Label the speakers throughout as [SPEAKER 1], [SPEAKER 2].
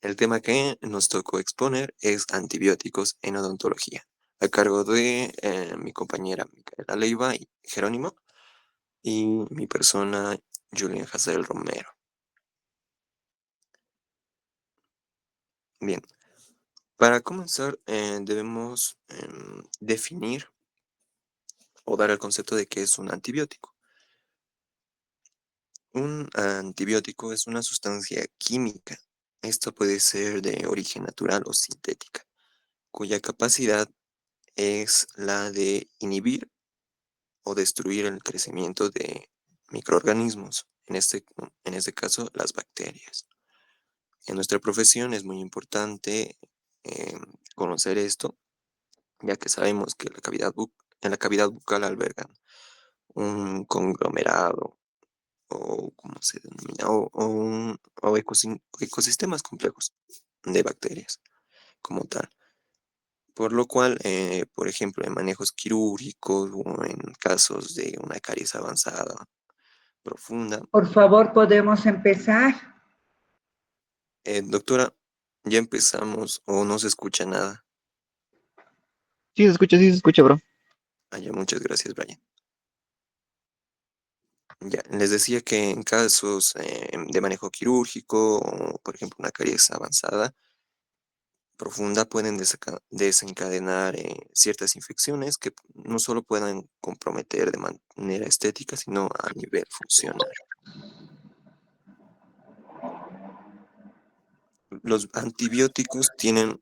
[SPEAKER 1] El tema que nos tocó exponer es antibióticos en odontología, a cargo de mi compañera Micaela Leiva y Jerónimo y mi persona Julián Hazel Romero. Bien, para comenzar debemos definir o dar el concepto de qué es un antibiótico. Un antibiótico es una sustancia química. Esto puede ser de origen natural o sintética, cuya capacidad es la de inhibir o destruir el crecimiento de microorganismos, en este caso las bacterias. En nuestra profesión es muy importante eh, conocer esto, ya que sabemos que en la cavidad bucal albergan un conglomerado o como se denomina, o ecosistemas complejos de bacterias como tal. Por lo cual, por ejemplo, en manejos quirúrgicos o en casos de una caries avanzada profunda.
[SPEAKER 2] Por favor, podemos empezar.
[SPEAKER 1] Doctora, ya empezamos o no se escucha nada.
[SPEAKER 3] Sí se escucha, bro.
[SPEAKER 1] Ya, muchas gracias, Brian. Ya, les decía que en casos de manejo quirúrgico o, por ejemplo, una caries avanzada, profunda, pueden desencadenar ciertas infecciones que no solo puedan comprometer de manera estética, sino a nivel funcional. Los antibióticos tienen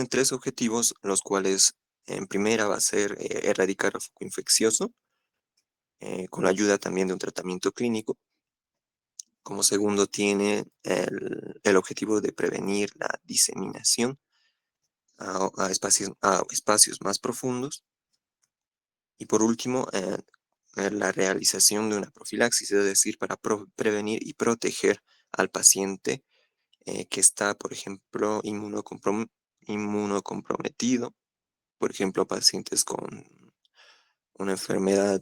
[SPEAKER 1] tres objetivos, los cuales en primera va a ser erradicar el foco infeccioso, con la ayuda también de un tratamiento clínico. Como segundo, tiene el objetivo de prevenir la diseminación a espacios más profundos. Y por último, la realización de una profilaxis, es decir, para prevenir y proteger al paciente que está, por ejemplo, inmunocomprometido, por ejemplo, pacientes con una enfermedad,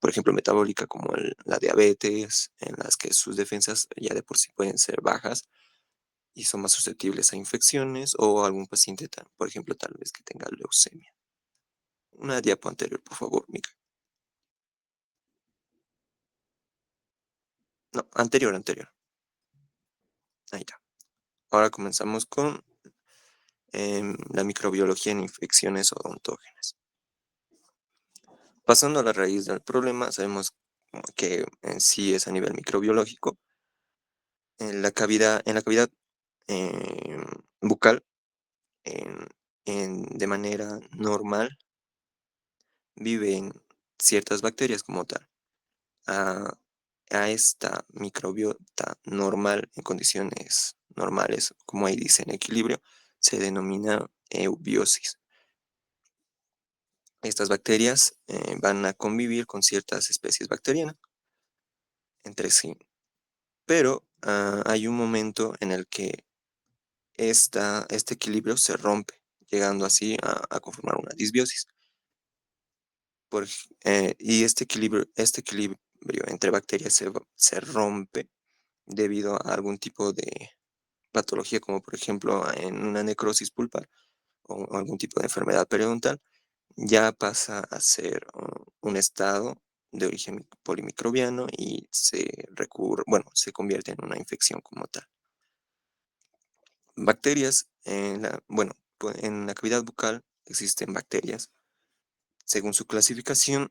[SPEAKER 1] por ejemplo, metabólica como la diabetes, en las que sus defensas ya de por sí pueden ser bajas y son más susceptibles a infecciones, o algún paciente, por ejemplo, tal vez que tenga leucemia. Una diapo anterior, por favor, Mica. No, anterior. Ahí está. Ahora comenzamos con la microbiología en infecciones odontógenas. Pasando a la raíz del problema, sabemos que en sí es a nivel microbiológico. En la cavidad em, bucal, en- de manera normal, viven ciertas bacterias como tal. A, a esta microbiota normal, en condiciones normales, como ahí dice en equilibrio, se denomina eubiosis. Estas bacterias van a convivir con ciertas especies bacterianas entre sí, pero hay un momento en el que este equilibrio se rompe, llegando así a conformar una disbiosis. Y este equilibrio entre bacterias se rompe debido a algún tipo de patología, como por ejemplo en una necrosis pulpar o algún tipo de enfermedad periodontal, ya pasa a ser un estado de origen polimicrobiano y se convierte en una infección como tal. Bacterias, en la cavidad bucal existen bacterias, según su clasificación,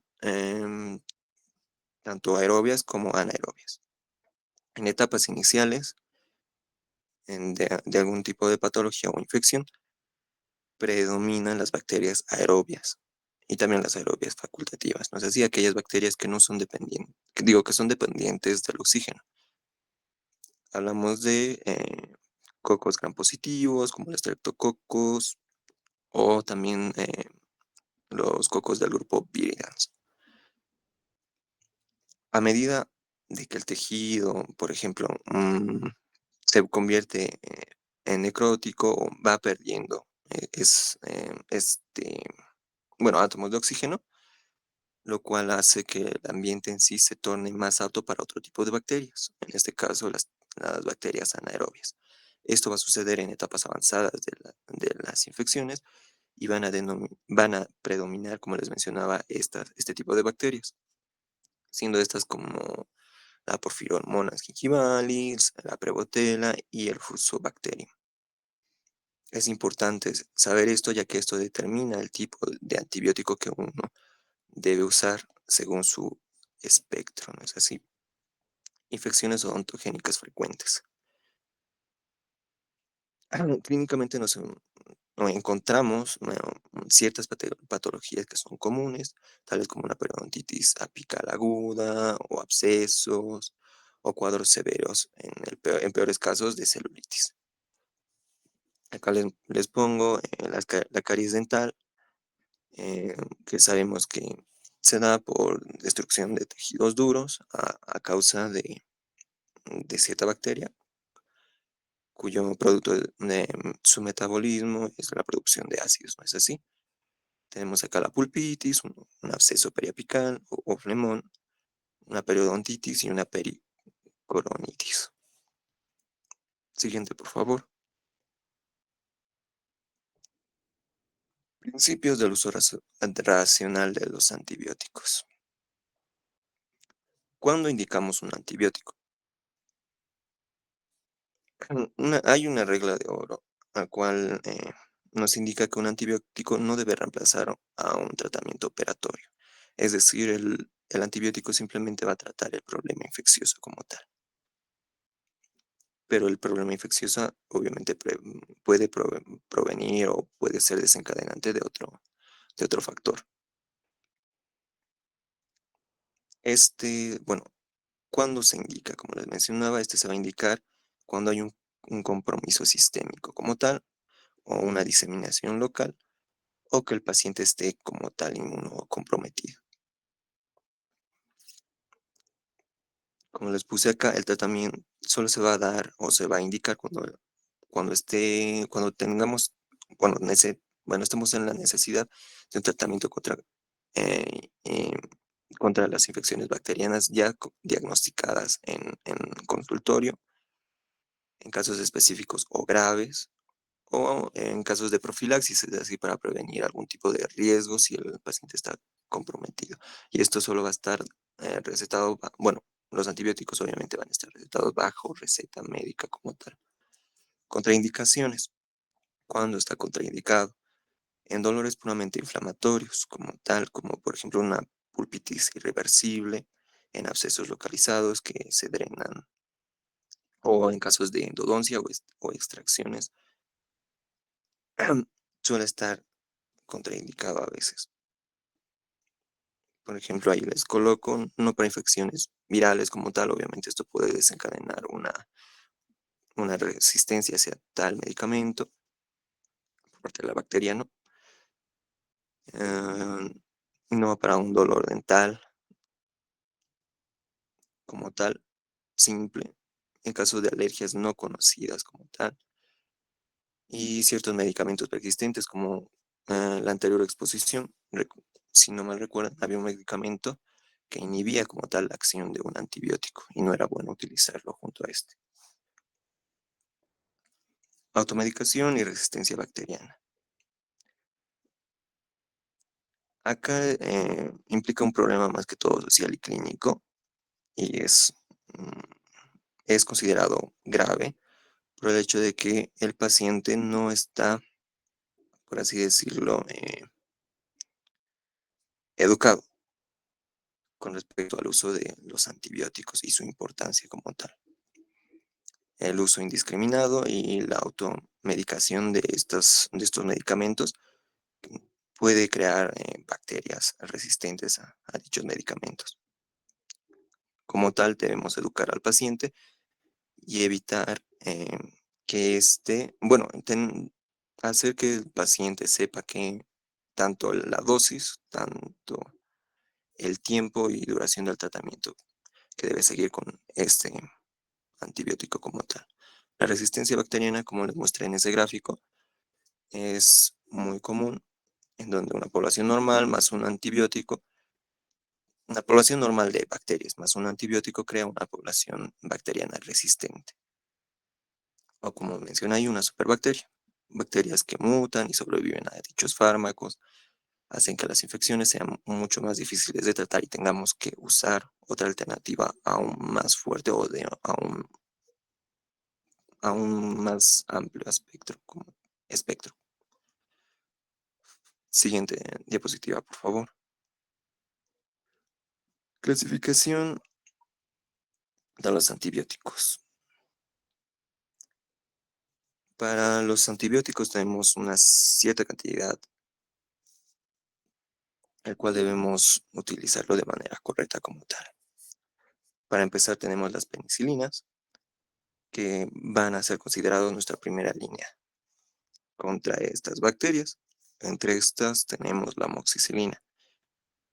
[SPEAKER 1] tanto aerobias como anaerobias. En etapas iniciales de algún tipo de patología o infección, predominan las bacterias aerobias y también las aerobias facultativas. Nos decía aquellas bacterias que no son dependientes, que son dependientes del oxígeno. Hablamos de cocos gram positivos, como los streptococos, o también los cocos del grupo Viridans. A medida de que el tejido, por ejemplo, se convierte en necrótico o va perdiendo átomos de oxígeno, lo cual hace que el ambiente en sí se torne más apto para otro tipo de bacterias, en este caso las bacterias anaerobias. Esto va a suceder en etapas avanzadas de las infecciones y van a predominar, como les mencionaba, este tipo de bacterias, siendo estas como la Porphyromonas gingivalis, la Prevotella y el Fusobacterium. Es importante saber esto, ya que esto determina el tipo de antibiótico que uno debe usar según su espectro, ¿no es así? Infecciones odontogénicas frecuentes. Clínicamente no encontramos ciertas patologías que son comunes, tales como una periodontitis apical aguda o abscesos o cuadros severos, en peores casos de celulitis. Acá les pongo la caries dental, eh, que sabemos que se da por destrucción de tejidos duros a causa de cierta bacteria, cuyo producto de su metabolismo es la producción de ácidos, ¿no es así? Tenemos acá la pulpitis, un absceso periapical o flemón, una periodontitis y una pericoronitis. Siguiente, por favor. Principios del uso racional de los antibióticos. ¿Cuándo indicamos un antibiótico? Hay una regla de oro, la cual nos indica que un antibiótico no debe reemplazar a un tratamiento operatorio. Es decir, el antibiótico simplemente va a tratar el problema infeccioso como tal. Pero el problema infeccioso obviamente puede provenir o puede ser desencadenante de otro factor. Bueno, ¿cuándo se indica? Como les mencionaba, este se va a indicar cuando hay un compromiso sistémico como tal o una diseminación local o que el paciente esté como tal inmunocomprometido. Como les puse acá, el tratamiento solo se va a dar o se va a indicar cuando tengamos, bueno, estemos en la necesidad de un tratamiento eh, eh, contra las infecciones bacterianas ya diagnosticadas en consultorio, en casos específicos o graves, o en casos de profilaxis, es decir, para prevenir algún tipo de riesgo si el paciente está comprometido. Y esto solo va a estar recetado, bueno, los antibióticos obviamente van a estar recetados bajo receta médica como tal. Contraindicaciones. ¿Cuándo está contraindicado? En dolores puramente inflamatorios, como tal, como por ejemplo una pulpitis irreversible, en abscesos localizados que se drenan, o en casos de endodoncia o extracciones, suele estar contraindicado a veces. Por ejemplo, ahí les coloco, no para infecciones virales como tal, obviamente esto puede desencadenar una resistencia hacia tal medicamento por parte de la bacteria, ¿no? Eh, no para un dolor dental como tal, simple, en caso de alergias no conocidas como tal, y ciertos medicamentos persistentes como la anterior exposición. Si no mal recuerdan, había un medicamento que inhibía como tal la acción de un antibiótico y no era bueno utilizarlo junto a este. Automedicación y resistencia bacteriana. Acá implica un problema más que todo social y clínico y mm, es considerado grave por el hecho de que el paciente no está, por así decirlo, educado con respecto al uso de los antibióticos y su importancia como tal. El uso indiscriminado y la automedicación de estos medicamentos puede crear bacterias resistentes a dichos medicamentos. Como tal, debemos educar al paciente y evitar que hacer que el paciente sepa que tanto la dosis, tanto el tiempo y duración del tratamiento que debe seguir con este antibiótico como tal. La resistencia bacteriana, como les mostré en ese gráfico, es muy común en donde una población normal de bacterias más un antibiótico crea una población bacteriana resistente. o como menciona ahí, una superbacteria. Bacterias que mutan y sobreviven a dichos fármacos hacen que las infecciones sean mucho más difíciles de tratar y tengamos que usar otra alternativa aún más fuerte o de aún más amplio espectro. Siguiente diapositiva, por favor. Clasificación de los antibióticos. Para los antibióticos tenemos una cierta cantidad, el cual debemos utilizarlo de manera correcta como tal. Para empezar tenemos las penicilinas, que van a ser considerados nuestra primera línea contra estas bacterias. Entre estas tenemos la amoxicilina,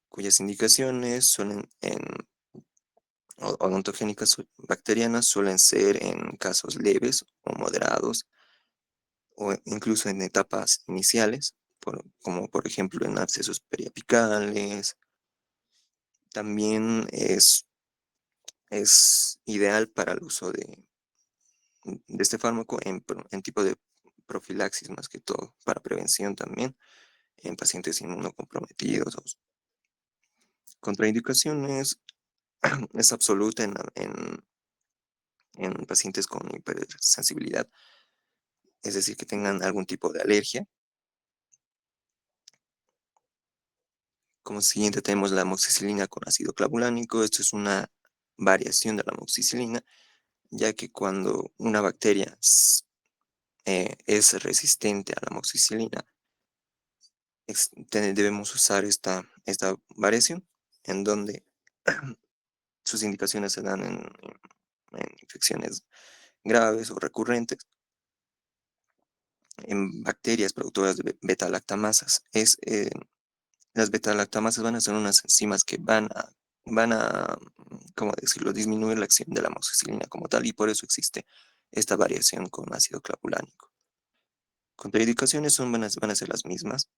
[SPEAKER 1] cuyas indicaciones odontogénicas bacterianas suelen ser en casos leves o moderados, o incluso en etapas iniciales, como por ejemplo en abscesos periapicales. También es ideal para el uso de este fármaco en tipo de profilaxis más que todo, para prevención también, en pacientes inmunocomprometidos. Contraindicaciones es absoluta en pacientes con hipersensibilidad, es decir, que tengan algún tipo de alergia. Como siguiente tenemos la amoxicilina con ácido clavulánico. Esto es una variación de la amoxicilina, ya que cuando una bacteria es resistente a la amoxicilina, debemos usar esta variación, en donde sus indicaciones se dan en infecciones graves o recurrentes, en bacterias productoras de beta-lactamasas. Las beta-lactamasas van a ser unas enzimas que van a, ¿cómo decirlo?, disminuir la acción de la amoxicilina como tal, y por eso existe esta variación con ácido clavulánico. Contraindicaciones van a ser las mismas: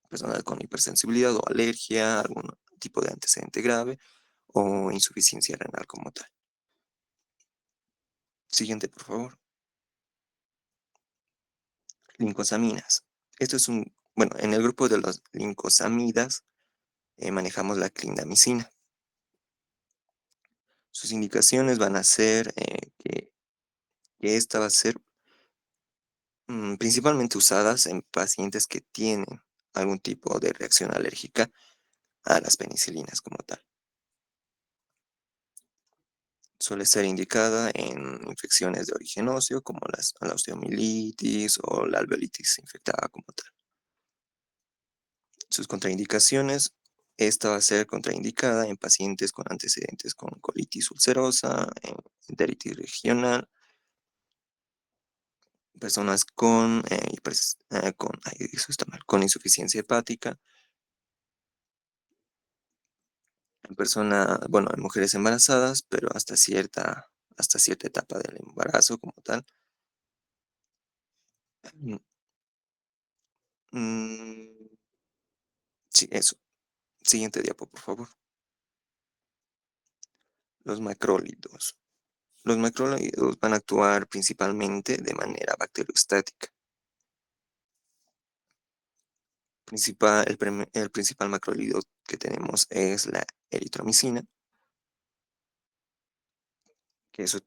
[SPEAKER 1] personas con hipersensibilidad o alergia, algún tipo de antecedente grave o insuficiencia renal como tal. Siguiente, por favor. Lincosaminas. Bueno, en el grupo de los lincosamidas manejamos la clindamicina. Sus indicaciones van a ser que esta va a ser principalmente usadas en pacientes que tienen algún tipo de reacción alérgica a las penicilinas como tal. Suele ser indicada en infecciones de origen óseo, como la osteomielitis o la alveolitis infectada como tal. Sus contraindicaciones: esta va a ser contraindicada en pacientes con antecedentes con colitis ulcerosa, enteritis regional, personas con insuficiencia hepática, bueno, en mujeres embarazadas, pero hasta cierta etapa del embarazo como tal. Mm, mm, sí, eso. Siguiente diapo, por favor. Los macrólidos. Los macrólidos van a actuar principalmente de manera bacteriostática. El principal macrólido que tenemos es la eritromicina, que su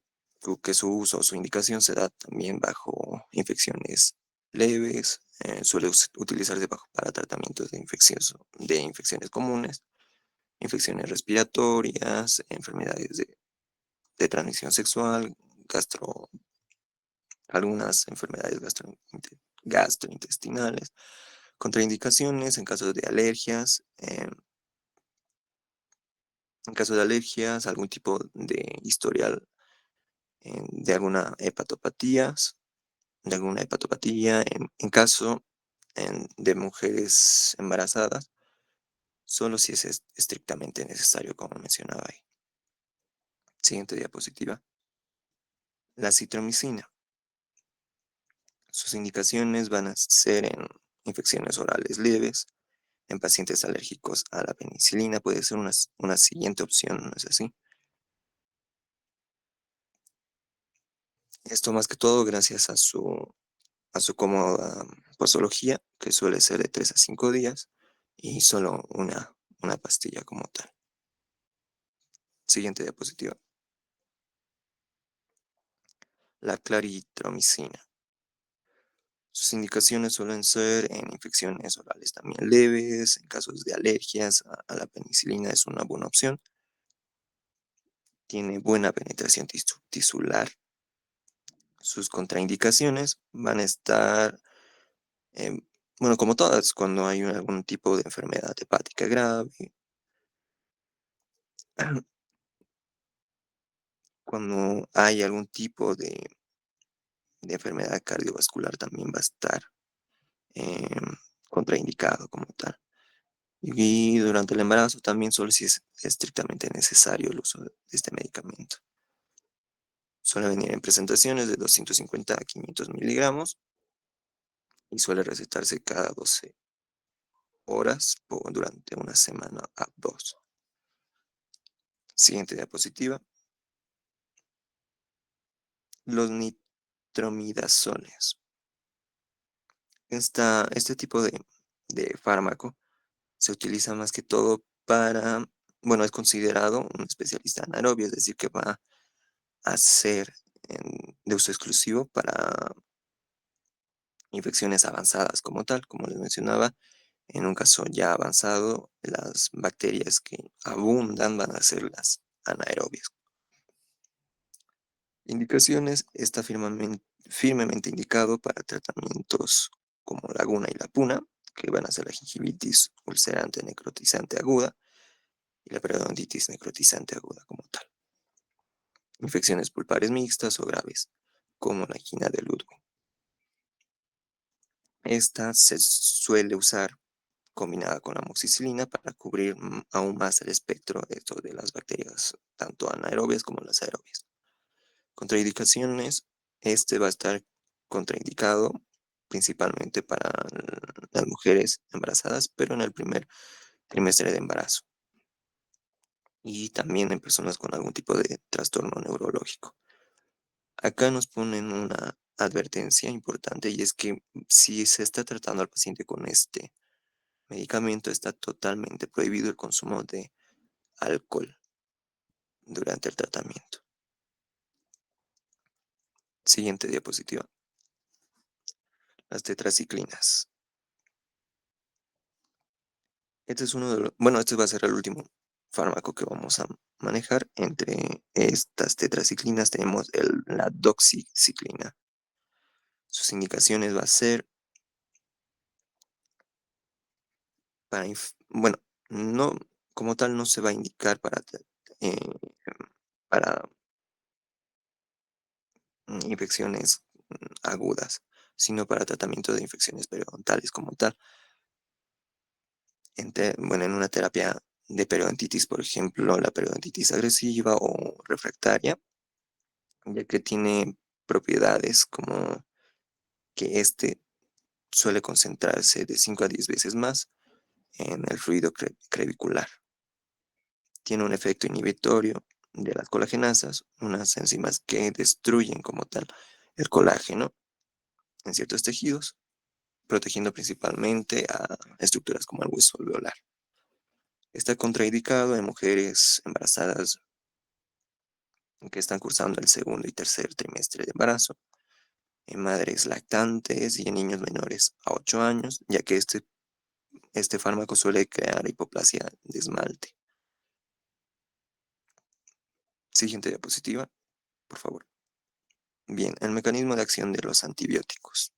[SPEAKER 1] uso o su indicación se da también bajo infecciones leves. Suele utilizarse para tratamientos de infecciones comunes, infecciones respiratorias, enfermedades de transmisión sexual, algunas enfermedades gastrointestinales. Contraindicaciones en caso de alergias. En caso de alergias, algún tipo de historial de alguna hepatopatía, en caso de mujeres embarazadas, solo si es estrictamente necesario, como mencionaba ahí. Siguiente diapositiva. La citromicina. Sus indicaciones van a ser en infecciones orales leves, en pacientes alérgicos a la penicilina. Puede ser una siguiente opción, ¿no es así? Esto más que todo gracias a su cómoda posología, que suele ser de 3 a 5 días, y solo una pastilla como tal. Siguiente diapositiva. La claritromicina. Sus indicaciones suelen ser en infecciones orales también leves, en casos de alergias a la penicilina es una buena opción. Tiene buena penetración tisular. Sus contraindicaciones van a estar, em, bueno, como todas, cuando hay algún tipo de enfermedad hepática grave, cuando hay algún tipo de enfermedad cardiovascular también va a estar em, contraindicado como tal. Y durante el embarazo también solo si es estrictamente necesario el uso de este medicamento. Suele venir en presentaciones de 250 a 500 miligramos y suele recetarse cada 12 horas durante una semana a dos. Siguiente diapositiva. Los nitromidazoles. Este tipo de fármaco se utiliza más que todo para, bueno, es considerado un especialista anaerobio, es decir, que va a ser de uso exclusivo para infecciones avanzadas como tal, como les mencionaba. En un caso ya avanzado, las bacterias que abundan van a ser las anaerobias. Indicaciones: está firmemente indicado para tratamientos como la guna y la puna, que van a ser la gingivitis ulcerante necrotizante aguda y la periodontitis necrotizante aguda como tal. Infecciones pulpares mixtas o graves, como la angina de Ludwig. Esta se suele usar combinada con la amoxicilina para cubrir aún más el espectro de las bacterias, tanto anaerobias como las aerobias. Contraindicaciones: este va a estar contraindicado principalmente para las mujeres embarazadas, pero en el primer trimestre de embarazo. Y también en personas con algún tipo de trastorno neurológico. Acá nos ponen una advertencia importante y es que si se está tratando al paciente con este medicamento, está totalmente prohibido el consumo de alcohol durante el tratamiento. Siguiente diapositiva. Las tetraciclinas. Este es bueno, este va a ser el último fármaco que vamos a manejar. Entre estas tetraciclinas tenemos la doxiciclina. Sus indicaciones va a ser para, bueno, no, como tal no se va a indicar eh, para infecciones agudas, sino para tratamiento de infecciones periodontales como tal. Bueno, en una terapia de periodontitis, por ejemplo, la periodontitis agresiva o refractaria, ya que tiene propiedades como que suele concentrarse de 5 a 10 veces más en el fluido crevicular. Tiene un efecto inhibitorio de las colagenasas, unas enzimas que destruyen como tal el colágeno en ciertos tejidos, protegiendo principalmente a estructuras como el hueso alveolar. Está contraindicado en mujeres embarazadas que están cursando el segundo y tercer trimestre de embarazo, en madres lactantes y en niños menores a 8 años, ya que este fármaco suele crear hipoplasia de esmalte. Siguiente diapositiva, por favor. Bien, el mecanismo de acción de los antibióticos.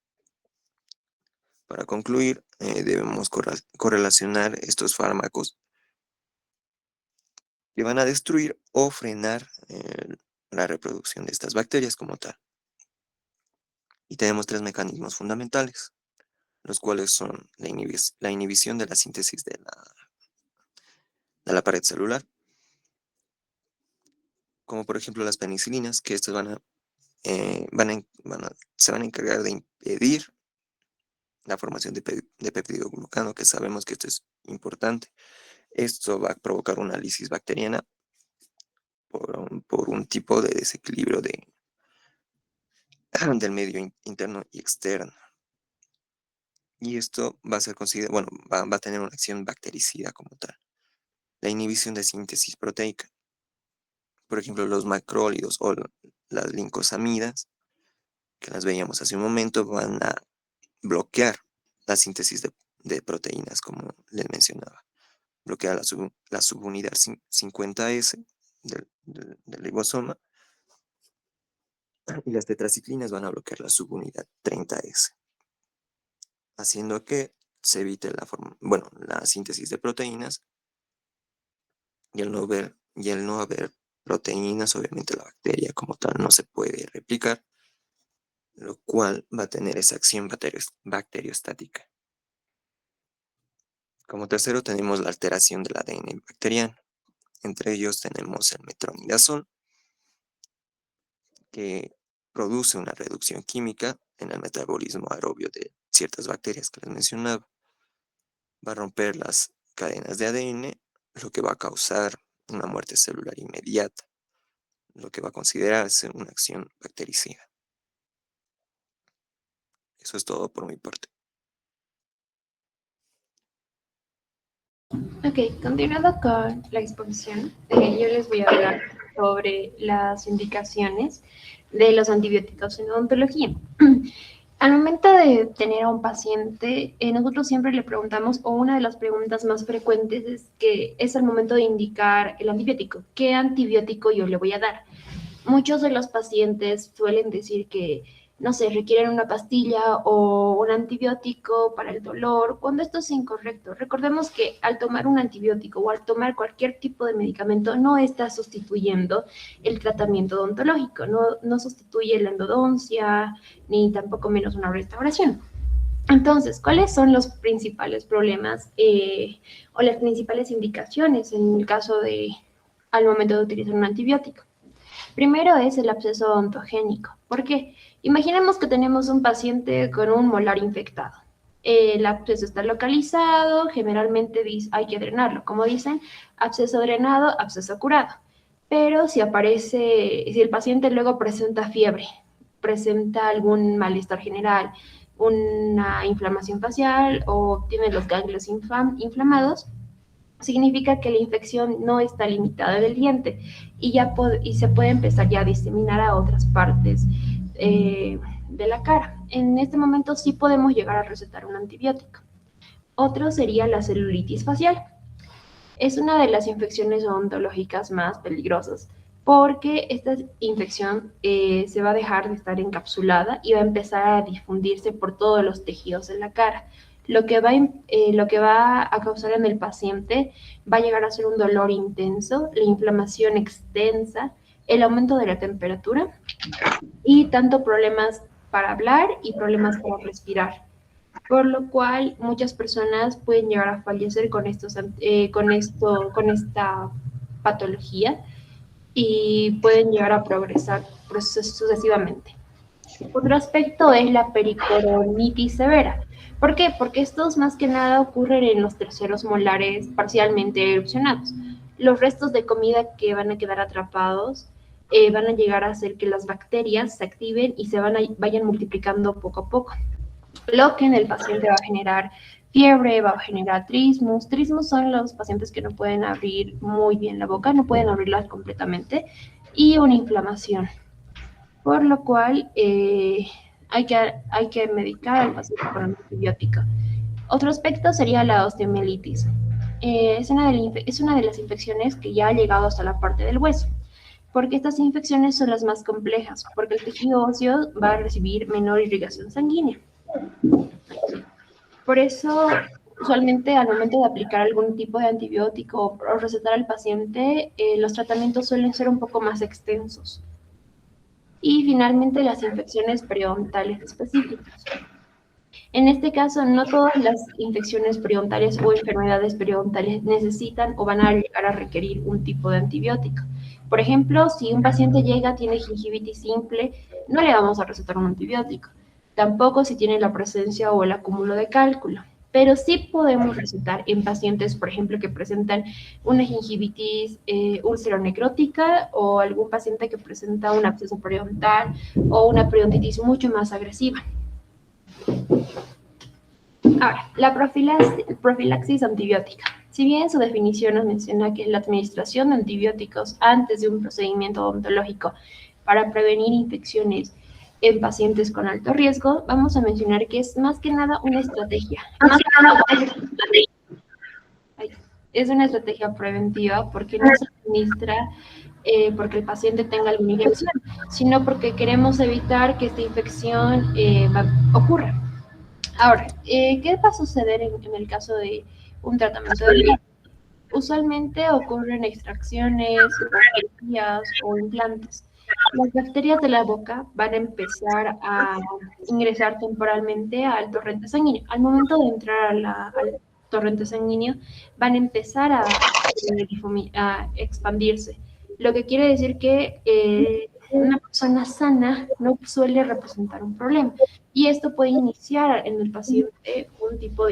[SPEAKER 1] Para concluir, debemos correlacionar estos fármacos que van a destruir o frenar la reproducción de estas bacterias como tal. Y tenemos tres mecanismos fundamentales, los cuales son la inhibición de la síntesis de la pared celular, como por ejemplo las penicilinas, que estas se van a encargar de impedir la formación de peptidoglucano, que sabemos que esto es importante. Esto va a provocar una lisis bacteriana por un tipo de desequilibrio del medio interno y externo. Y esto va a ser considerado, bueno, va a tener una acción bactericida como tal. La inhibición de síntesis proteica. Por ejemplo, los macrólidos o las lincosamidas, que las veíamos hace un momento, van a bloquear la síntesis de proteínas, como les mencionaba. Bloquea la subunidad 50S del ribosoma, y las tetraciclinas van a bloquear la subunidad 30S, haciendo que se evite la síntesis de proteínas, y al no haber proteínas, obviamente la bacteria como tal no se puede replicar, lo cual va a tener esa acción bacteriostática. Como tercero tenemos la alteración del ADN bacteriano. Entre ellos tenemos el metronidazol, que produce una reducción química en el metabolismo aerobio de ciertas bacterias que les mencionaba. Va a romper las cadenas de ADN, lo que va a causar una muerte celular inmediata, lo que va a considerarse una acción bactericida. Eso es todo por mi parte.
[SPEAKER 3] Ok, continuando con la exposición, yo les voy a hablar sobre las indicaciones de los antibióticos en odontología. Al momento de tener a un paciente, nosotros siempre le preguntamos, o una de las preguntas más frecuentes es que es el momento de indicar el antibiótico. ¿Qué antibiótico yo le voy a dar? Muchos de los pacientes suelen decir que, no sé, requieren una pastilla o un antibiótico para el dolor, cuando esto es incorrecto. Recordemos que al tomar un antibiótico o al tomar cualquier tipo de medicamento no está sustituyendo el tratamiento odontológico, no sustituye la endodoncia ni tampoco menos una restauración. Entonces, ¿cuáles son los principales problemas o las principales indicaciones en el caso de al momento de utilizar un antibiótico? Primero es el absceso odontogénico. ¿Por qué? Imaginemos que tenemos un paciente con un molar infectado. El absceso está localizado, generalmente hay que drenarlo. Como dicen, absceso drenado, absceso curado. Pero si el paciente luego presenta fiebre, presenta algún malestar general, una inflamación facial o tiene los ganglios inflamados, significa que la infección no está limitada del diente y se puede empezar ya a diseminar a otras partes de la cara. En este momento sí podemos llegar a recetar un antibiótico. Otro sería la celulitis facial. Es una de las infecciones odontológicas más peligrosas porque esta infección se va a dejar de estar encapsulada y va a empezar a difundirse por todos los tejidos de la cara. Lo que va a causar en el paciente va a llegar a ser un dolor intenso, la inflamación extensa, el aumento de la temperatura y tanto problemas para hablar y problemas para respirar, por lo cual muchas personas pueden llegar a fallecer con esta patología y pueden llegar a progresar sucesivamente. Otro aspecto es la pericoronitis severa. ¿Por qué? Porque estos más que nada ocurren en los terceros molares parcialmente erupcionados. Los restos de comida que van a quedar atrapados van a llegar a hacer que las bacterias se activen y vayan multiplicando poco a poco, lo que en el paciente va a generar fiebre, va a generar trismus. Trismus son los pacientes que no pueden abrir muy bien la boca, no pueden abrirla completamente, y una inflamación, por lo cual hay que medicar al paciente con antibiótico. Otro aspecto sería la osteomielitis. Es una de las infecciones que ya ha llegado hasta la parte del hueso, porque estas infecciones son las más complejas, porque el tejido óseo va a recibir menor irrigación sanguínea. Por eso, usualmente al momento de aplicar algún tipo de antibiótico o recetar al paciente, los tratamientos suelen ser un poco más extensos. Y finalmente, las infecciones periodontales específicas. En este caso, no todas las infecciones periodontales o enfermedades periodontales necesitan o van a llegar a requerir un tipo de antibiótico. Por ejemplo, si un paciente tiene gingivitis simple, no le vamos a recetar un antibiótico. Tampoco si tiene la presencia o el acúmulo de cálculo. pero sí podemos recetar en pacientes, por ejemplo, que presentan una gingivitis úlcero-necrótica o algún paciente que presenta un absceso periodontal o una periodontitis mucho más agresiva. Ahora, la profilaxis antibiótica. Si bien su definición nos menciona que es la administración de antibióticos antes de un procedimiento odontológico para prevenir infecciones en pacientes con alto riesgo, vamos a mencionar que es más que nada una estrategia. Es una estrategia preventiva porque no se administra porque el paciente tenga alguna infección, sino porque queremos evitar que esta infección ocurra. Ahora, ¿qué va a suceder en el caso de un tratamiento de riesgo? Usualmente ocurren extracciones, cirugías o implantes. Las bacterias de la boca van a empezar a ingresar temporalmente al torrente sanguíneo. Al momento de entrar al torrente sanguíneo, van a empezar a expandirse. Lo que quiere decir que una persona sana no suele representar un problema. Y esto puede iniciar en el paciente un tipo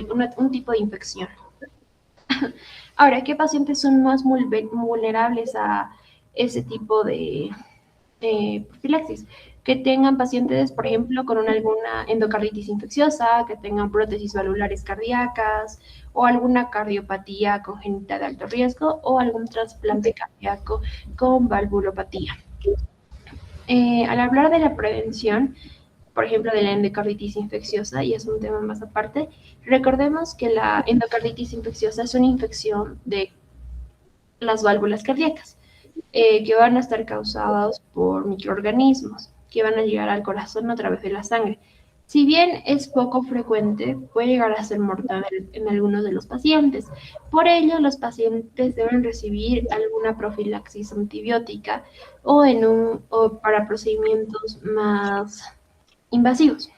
[SPEAKER 3] de infección. Ahora, ¿qué pacientes son más vulnerables a ese tipo de profilaxis? Que tengan pacientes, por ejemplo, con alguna endocarditis infecciosa, que tengan prótesis valvulares cardíacas o alguna cardiopatía congénita de alto riesgo o algún trasplante cardíaco con valvulopatía. Al hablar de la prevención, por ejemplo, de la endocarditis infecciosa, y es un tema más aparte, recordemos que la endocarditis infecciosa es una infección de las válvulas cardíacas que van a estar causadas por microorganismos que van a llegar al corazón a través de la sangre. Si bien es poco frecuente, puede llegar a ser mortal en algunos de los pacientes. Por ello, los pacientes deben recibir alguna profilaxis antibiótica o para procedimientos más invasivos.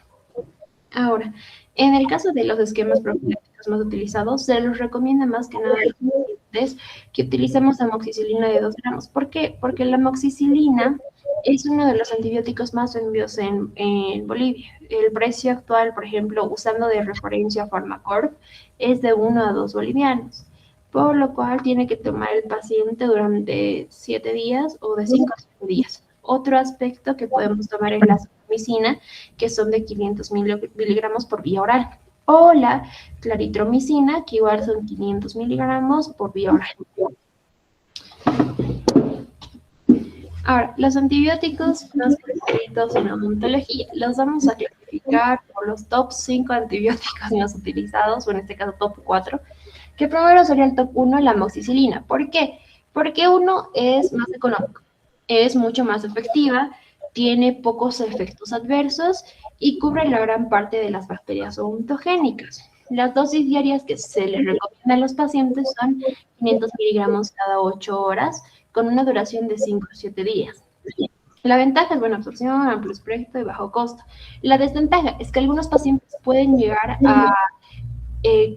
[SPEAKER 3] Ahora, en el caso de los esquemas profilácticos más utilizados, se los recomienda más que nada a los pacientes que utilicemos amoxicilina de 2 gramos. ¿Por qué? Porque la amoxicilina es uno de los antibióticos más vendidos en Bolivia. El precio actual, por ejemplo, usando de referencia Farmacorp, es de 1 a 2 bolivianos, por lo cual tiene que tomar el paciente durante 7 días o de 5 a 7 días. Otro aspecto que podemos tomar es la azithromicina, que son de 500 miligramos por vía oral, o la claritromicina, que igual son 500 miligramos por vía oral. Ahora, los antibióticos más prescritos en odontología los vamos a clasificar por los top 5 antibióticos más utilizados, o en este caso top 4, que primero sería el top 1, la amoxicilina. ¿Por qué? Porque uno es más económico, es mucho más efectiva, tiene pocos efectos adversos y cubre la gran parte de las bacterias odontogénicas. Las dosis diarias que se les recomienda a los pacientes son 500 miligramos cada 8 horas, con una duración de 5 a 7 días. La ventaja es buena absorción, amplio espectro y bajo costo. La desventaja es que algunos pacientes pueden llegar a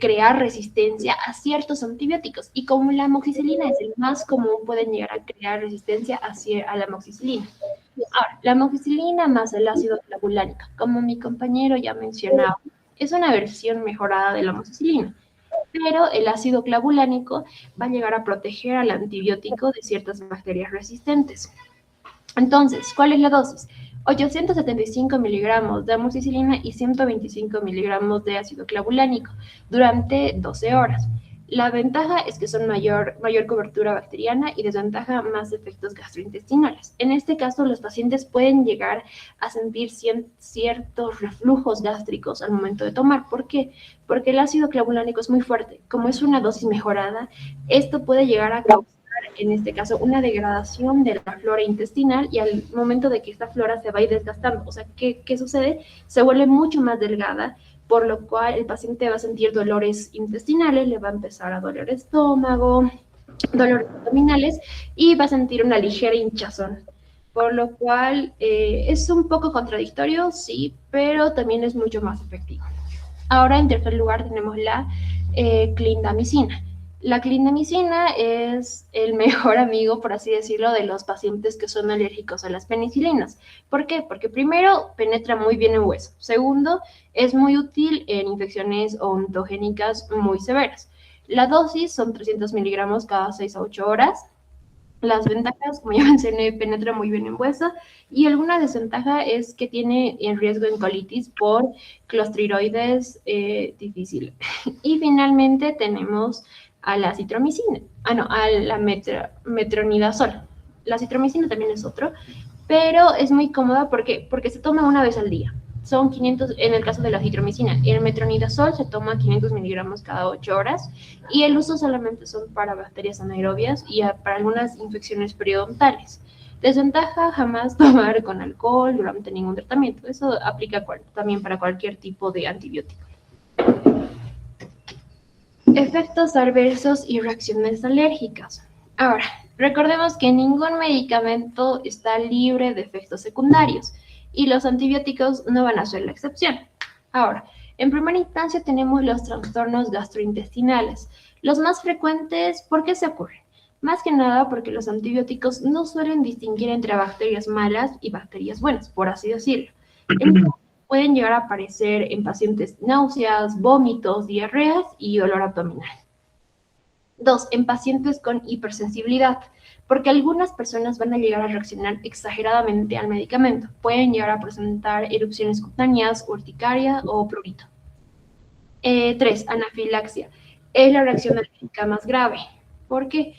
[SPEAKER 3] crear resistencia a ciertos antibióticos, y como la amoxicilina es el más común, pueden llegar a crear resistencia a la amoxicilina. Ahora, la amoxicilina más el ácido clavulánico, como mi compañero ya mencionaba, es una versión mejorada de la amoxicilina, pero el ácido clavulánico va a llegar a proteger al antibiótico de ciertas bacterias resistentes. Entonces, ¿cuál es la dosis? 875 miligramos de amoxicilina y 125 miligramos de ácido clavulánico durante 12 horas. La ventaja es que son mayor cobertura bacteriana y desventaja más efectos gastrointestinales. En este caso, los pacientes pueden llegar a sentir ciertos reflujos gástricos al momento de tomar. ¿Por qué? Porque el ácido clavulánico es muy fuerte. Como es una dosis mejorada, esto puede llegar a causar, en este caso, una degradación de la flora intestinal, y al momento de que esta flora se va a ir desgastando, o sea, ¿qué sucede? Se vuelve mucho más delgada, por lo cual el paciente va a sentir dolores intestinales, le va a empezar a doler el estómago, dolores abdominales, y va a sentir una ligera hinchazón. Por lo cual es un poco contradictorio, sí, pero también es mucho más efectivo. Ahora, en tercer lugar, tenemos la clindamicina, La clindamicina es el mejor amigo, por así decirlo, de los pacientes que son alérgicos a las penicilinas. ¿Por qué? Porque primero penetra muy bien en hueso. Segundo, es muy útil en infecciones ontogénicas muy severas. La dosis son 300 miligramos cada 6 a 8 horas. Las ventajas, como ya mencioné, penetra muy bien en hueso, y alguna desventaja es que tiene en riesgo en colitis por clostridoides difícil. Y finalmente tenemos a la citromicina, a la metronidazol. La citromicina también es otro, pero es muy cómoda porque se toma una vez al día. Son 500, en el caso de la citromicina. El metronidazol se toma 500 miligramos cada 8 horas y el uso solamente son para bacterias anaerobias y para algunas infecciones periodontales. Desventaja, jamás tomar con alcohol durante ningún tratamiento. Eso aplica también para cualquier tipo de antibiótico. Efectos adversos y reacciones alérgicas. Ahora, recordemos que ningún medicamento está libre de efectos secundarios y los antibióticos no van a ser la excepción. Ahora, en primera instancia tenemos los trastornos gastrointestinales. Los más frecuentes, ¿por qué se ocurren? Más que nada porque los antibióticos no suelen distinguir entre bacterias malas y bacterias buenas, por así decirlo. Entonces, pueden llegar a aparecer en pacientes náuseas, vómitos, diarreas y dolor abdominal. 2. En pacientes con hipersensibilidad, porque algunas personas van a llegar a reaccionar exageradamente al medicamento. Pueden llegar a presentar erupciones cutáneas, urticaria o prurito. 3. Anafilaxia. Es la reacción alérgica más grave. ¿Por qué?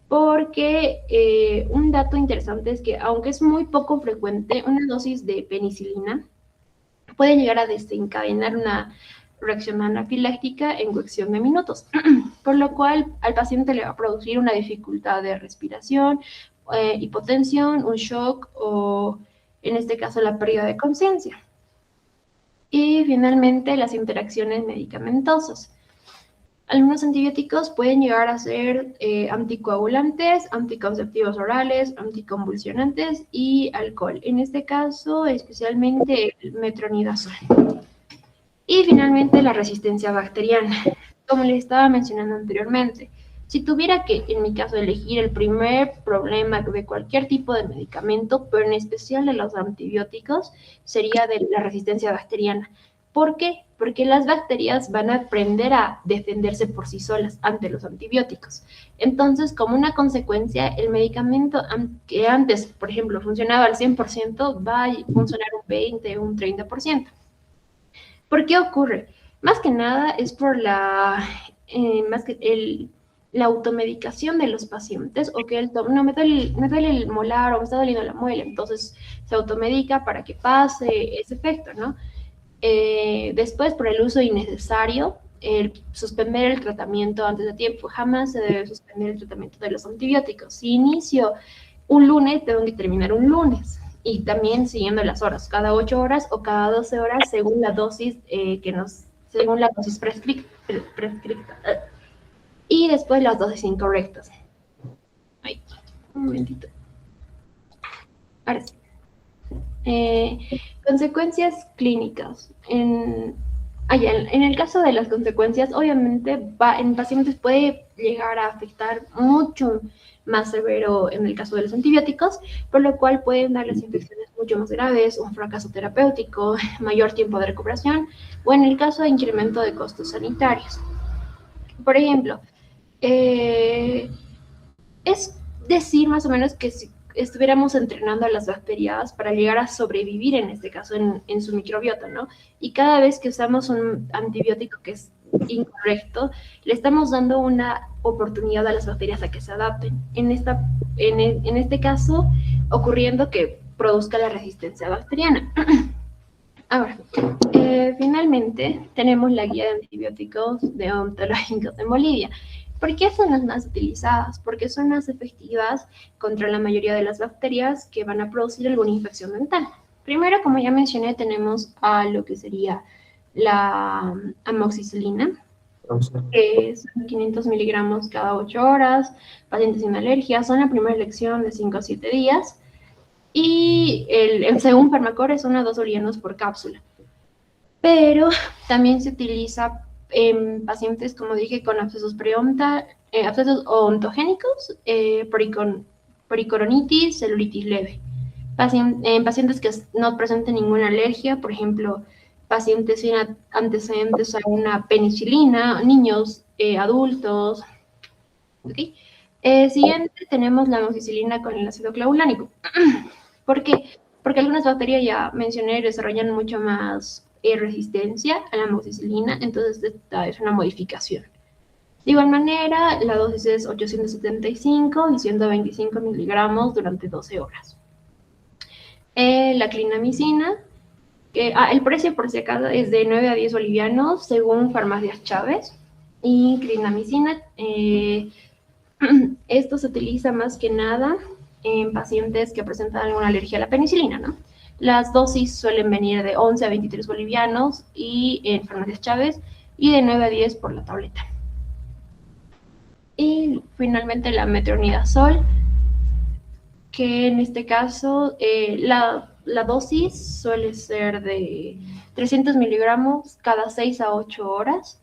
[SPEAKER 3] Porque un dato interesante es que, aunque es muy poco frecuente, una dosis de penicilina puede llegar a desencadenar una reacción anafiláctica en cuestión de minutos, por lo cual al paciente le va a producir una dificultad de respiración, hipotensión, un shock o, en este caso, la pérdida de conciencia. Y finalmente, las interacciones medicamentosas. Algunos antibióticos pueden llegar a ser anticoagulantes, anticonceptivos orales, anticonvulsionantes y alcohol. En este caso, especialmente el metronidazol. Y finalmente, la resistencia bacteriana. Como les estaba mencionando anteriormente, si tuviera que, en mi caso, elegir el primer problema de cualquier tipo de medicamento, pero en especial de los antibióticos, sería de la resistencia bacteriana. ¿Por qué? Porque las bacterias van a aprender a defenderse por sí solas ante los antibióticos. Entonces, como una consecuencia, el medicamento que antes, por ejemplo, funcionaba al 100%, va a funcionar un 20, un 30%. ¿Por qué ocurre? Más que nada es por la automedicación de los pacientes, o que no me duele el molar o me está doliendo la muela, entonces se automedica para que pase ese efecto, ¿no? Después, por el uso innecesario, suspender el tratamiento antes de tiempo. Jamás se debe suspender el tratamiento de los antibióticos. Si inicio un lunes, tengo que terminar un lunes. Y también siguiendo las horas, cada 8 horas o cada 12 horas, según la dosis según la dosis prescrita. Y después las dosis incorrectas. Ay, un momentito. Ahora sí. Consecuencias clínicas. En el caso de las consecuencias, obviamente en pacientes puede llegar a afectar mucho más severo en el caso de los antibióticos, por lo cual pueden dar las infecciones mucho más graves, un fracaso terapéutico, mayor tiempo de recuperación, o en el caso de incremento de costos sanitarios. Por ejemplo, es decir más o menos que si estuviéramos entrenando a las bacterias para llegar a sobrevivir, en este caso, en su microbiota, ¿no? Y cada vez que usamos un antibiótico que es incorrecto, le estamos dando una oportunidad a las bacterias a que se adapten. En este caso, ocurriendo que produzca la resistencia bacteriana. Ahora, finalmente, tenemos la guía de antibióticos deontológicos en Bolivia. ¿Por qué son las más utilizadas? Porque son más efectivas contra la mayoría de las bacterias que van a producir alguna infección dental. Primero, como ya mencioné, tenemos a lo que sería la amoxicilina, que son 500 miligramos cada 8 horas, pacientes sin alergia, son la primera elección de 5 a 7 días, y según Farmacore son a 2 bolivianos por cápsula. Pero también se utiliza en pacientes, como dije, con abscesos abscesos ontogénicos, pericoronitis, celulitis leve. En pacientes que no presenten ninguna alergia, por ejemplo, pacientes sin antecedentes a una penicilina, niños, adultos. ¿Okay? Siguiente tenemos la amoxicilina con el ácido clavulánico. ¿Por qué? Porque algunas bacterias, ya mencioné, desarrollan mucho más resistencia a la amoxicilina, entonces esta es una modificación. De igual manera, la dosis es 875 y 125 miligramos durante 12 horas. La clindamicina, el precio por si acaso es de 9 a 10 bolivianos según Farmacias Chávez. Y clindamicina, esto se utiliza más que nada en pacientes que presentan alguna alergia a la penicilina, ¿no? Las dosis suelen venir de 11 a 23 bolivianos y en Farmacias Chávez y de 9 a 10 por la tableta. Y finalmente la metronidazol, que en este caso la dosis suele ser de 300 miligramos cada 6 a 8 horas.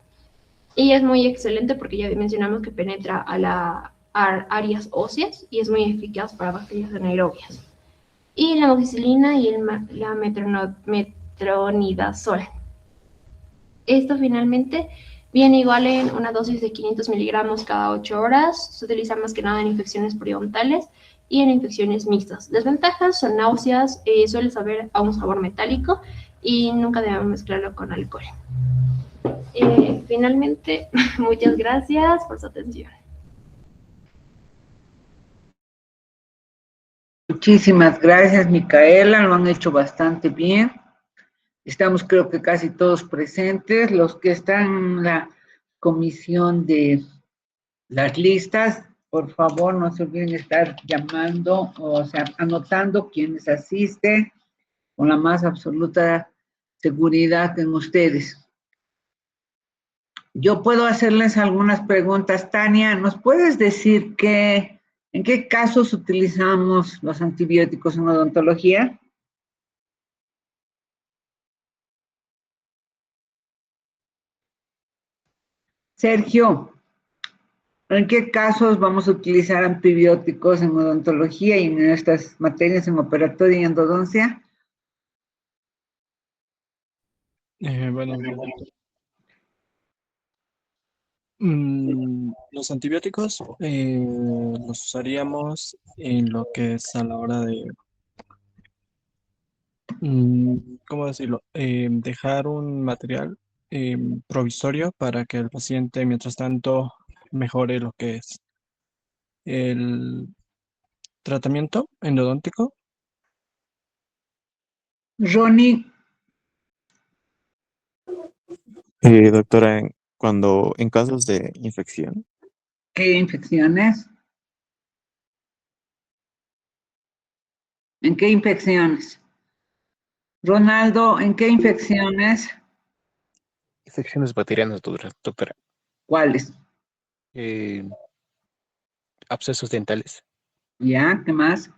[SPEAKER 3] Y es muy excelente porque ya mencionamos que penetra a áreas óseas y es muy eficaz para bacterias anaerobias. Y la amoxicilina y la metronidazol. Esto finalmente viene igual en una dosis de 500 miligramos cada 8 horas. Se utiliza más que nada en infecciones periodontales y en infecciones mixtas. Desventajas son náuseas, suele saber a un sabor metálico y nunca debemos mezclarlo con alcohol. Finalmente, muchas gracias por su atención.
[SPEAKER 2] Muchísimas gracias, Micaela, lo han hecho bastante bien. Estamos, creo que casi todos presentes. Los que están en la comisión de las listas, por favor, no se olviden estar llamando, o sea, anotando quienes asisten con la más absoluta seguridad en ustedes. Yo puedo hacerles algunas preguntas. Tania, ¿nos puedes decir en qué casos utilizamos los antibióticos en odontología? Sergio, ¿en qué casos vamos a utilizar antibióticos en odontología y en estas materias en operatoria y endodoncia?
[SPEAKER 4] Bueno, los antibióticos los usaríamos en lo que es a la hora de, ¿cómo decirlo? Dejar un material provisorio para que el paciente, mientras tanto, mejore lo que es el tratamiento endodóntico.
[SPEAKER 2] Ronnie,
[SPEAKER 1] Doctora, cuando en casos de infección,
[SPEAKER 2] ¿qué infecciones? ¿En qué infecciones? Ronaldo, ¿en qué infecciones?
[SPEAKER 5] Infecciones bacterianas, doctora.
[SPEAKER 2] ¿Cuáles?
[SPEAKER 5] Abscesos dentales.
[SPEAKER 2] ¿Ya? ¿Qué más?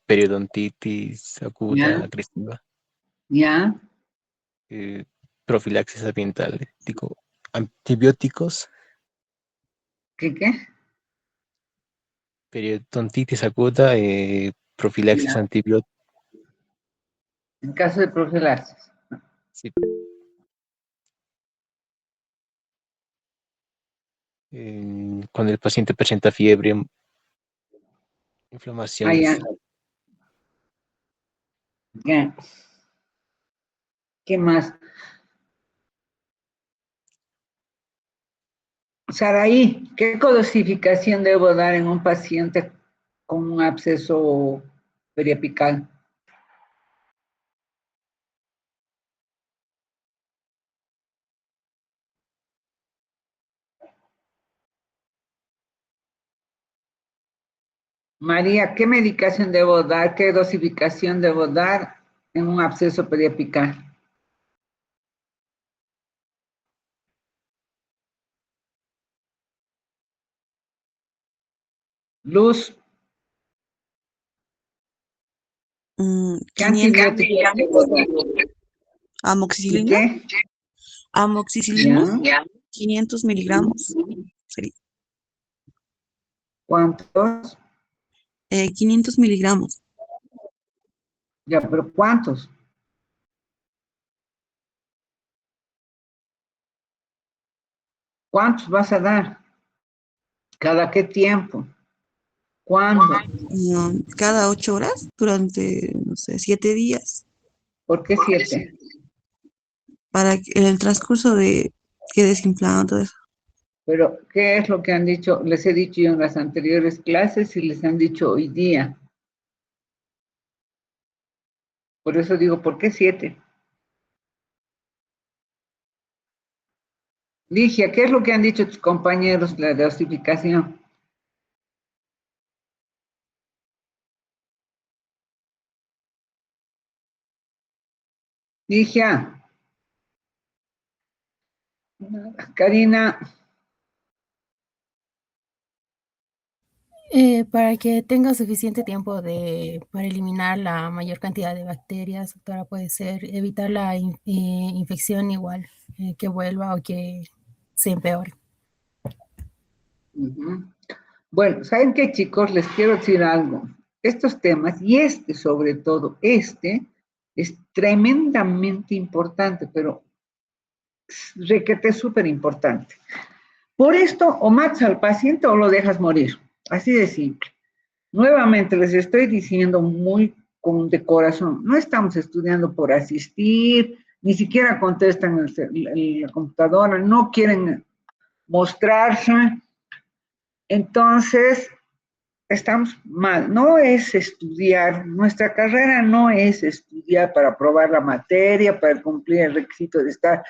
[SPEAKER 5] Periodontitis aguda,
[SPEAKER 2] ¿Ya?
[SPEAKER 5] agresiva.
[SPEAKER 2] ¿Ya?
[SPEAKER 5] Profilaxis ambiental. Digo, antibióticos.
[SPEAKER 2] ¿Qué?
[SPEAKER 5] Periodontitis aguda, profilaxis
[SPEAKER 2] ¿Ya?
[SPEAKER 5] antibiótica.
[SPEAKER 2] En caso de profilaxis.
[SPEAKER 5] Sí. Cuando el paciente presenta fiebre,
[SPEAKER 2] Ah,
[SPEAKER 5] inflamaciones.
[SPEAKER 2] ya. ¿Qué más? Saraí, ¿qué codosificación debo dar en un paciente con un absceso periapical? María, ¿qué medicación debo dar? ¿Qué dosificación debo dar en un absceso periapical? Luz, ¿qué
[SPEAKER 6] 500
[SPEAKER 2] antibiótico debo dar? ¿Y
[SPEAKER 6] amoxicilina,
[SPEAKER 2] qué?
[SPEAKER 6] Amoxicilina,
[SPEAKER 2] ¿Ya?
[SPEAKER 6] 500 miligramos. Sería,
[SPEAKER 2] ¿Cuántos?
[SPEAKER 6] 500 miligramos.
[SPEAKER 2] Ya, pero ¿cuántos? ¿Cuántos vas a dar? ¿Cada qué tiempo? ¿Cuándo?
[SPEAKER 6] Cada 8 horas durante, no sé, 7 días.
[SPEAKER 2] ¿Por qué 7?
[SPEAKER 6] Para que en el transcurso de que desinflama todo eso.
[SPEAKER 2] Pero, ¿qué es lo que han dicho? Les he dicho yo en las anteriores clases y les han dicho hoy día. Por eso digo, ¿por qué 7? Ligia, ¿qué es lo que han dicho tus compañeros la dosificación? Ligia, Karina,
[SPEAKER 7] Para que tenga suficiente tiempo para eliminar la mayor cantidad de bacterias, doctora, puede ser evitar la infección igual, que vuelva o que se empeore.
[SPEAKER 2] uh-huh. Bueno, ¿saben qué, chicos? Les quiero decir algo. Estos temas, y este sobre todo, este, es tremendamente importante, pero requete súper importante. Por esto, o matas al paciente o lo dejas morir. Así de simple. Nuevamente les estoy diciendo muy de corazón, no estamos estudiando por asistir, ni siquiera contestan en la computadora, no quieren mostrarse. Entonces, estamos mal. No es estudiar, nuestra carrera no es estudiar para aprobar la materia, para cumplir el requisito de estar.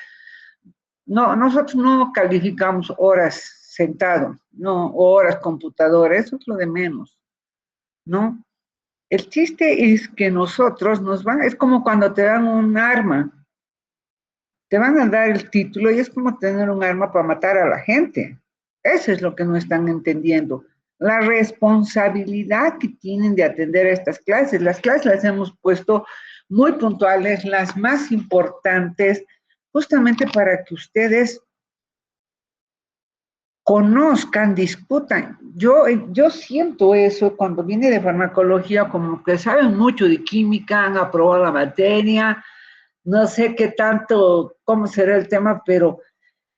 [SPEAKER 2] No, nosotros no calificamos horas sentado, no, horas computadora, eso es lo de menos, ¿no? El chiste es que nosotros es como cuando te dan un arma, te van a dar el título y es como tener un arma para matar a la gente. Eso es lo que no están entendiendo. La responsabilidad que tienen de atender a estas clases. Las clases las hemos puesto muy puntuales, las más importantes, justamente para que ustedes conozcan, discutan. Yo siento eso cuando viene de farmacología, como que saben mucho de química, han aprobado la materia, no sé qué tanto, cómo será el tema, pero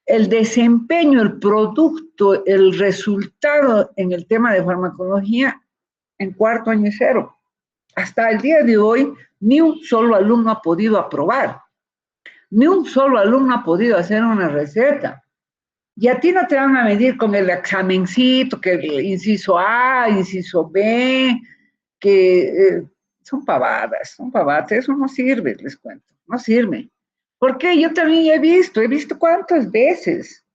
[SPEAKER 2] el desempeño, el producto, el resultado en el tema de farmacología en cuarto año es 0. Hasta el día de hoy, ni un solo alumno ha podido aprobar, ni un solo alumno ha podido hacer una receta. Y a ti no te van a medir con el examencito, que el inciso A, inciso B, que son pavadas, eso no sirve, les cuento, no sirve. Porque yo también he visto cuántas veces,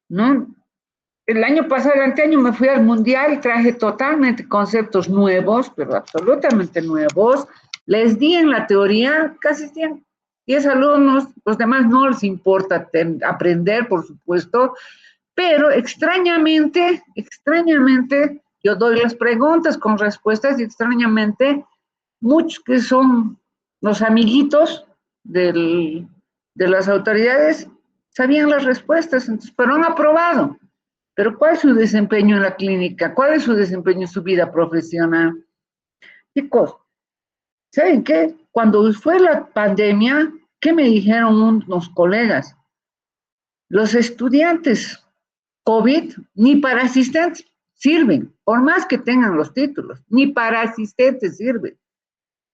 [SPEAKER 2] ¿no? El año pasado, el anteaño, me fui al mundial, traje totalmente conceptos nuevos, pero absolutamente nuevos, les di en la teoría, casi 10 alumnos, los demás no les importa aprender, por supuesto, pero extrañamente, yo doy las preguntas con respuestas y extrañamente, muchos que son los amiguitos de las autoridades sabían las respuestas, entonces, pero han aprobado. Pero ¿cuál es su desempeño en la clínica? ¿Cuál es su desempeño en su vida profesional? Chicos, ¿saben qué? Cuando fue la pandemia, ¿qué me dijeron unos colegas? Los estudiantes COVID ni para asistentes sirven, por más que tengan los títulos, ni para asistentes sirven.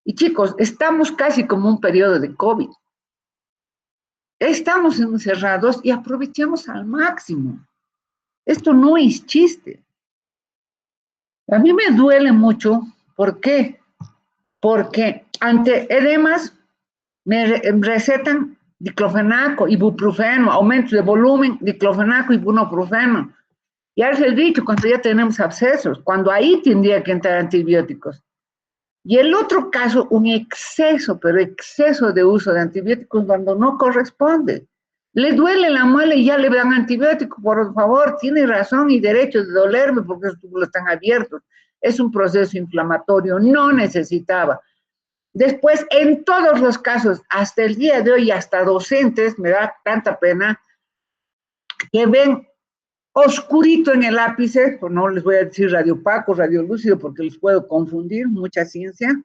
[SPEAKER 2] Y chicos, estamos casi como un periodo de COVID. Estamos encerrados y aprovechamos al máximo. Esto no es chiste. A mí me duele mucho. ¿Por qué? Porque ante edemas me recetan diclofenaco, ibuprofeno, aumento de volumen, diclofenaco, ibuprofeno. Ya les he dicho, cuando ya tenemos abscesos, cuando ahí tendría que entrar antibióticos. Y el otro caso, un exceso, pero exceso de uso de antibióticos cuando no corresponde. Le duele la muela y ya le dan antibiótico, por favor, tiene razón y derecho de dolerme porque los tubos están abiertos. Es un proceso inflamatorio, no necesitaba. Después, en todos los casos, hasta el día de hoy, hasta docentes, me da tanta pena, que ven oscurito en el ápice, pues no les voy a decir radiopaco, radiolúcido, porque les puedo confundir, mucha ciencia,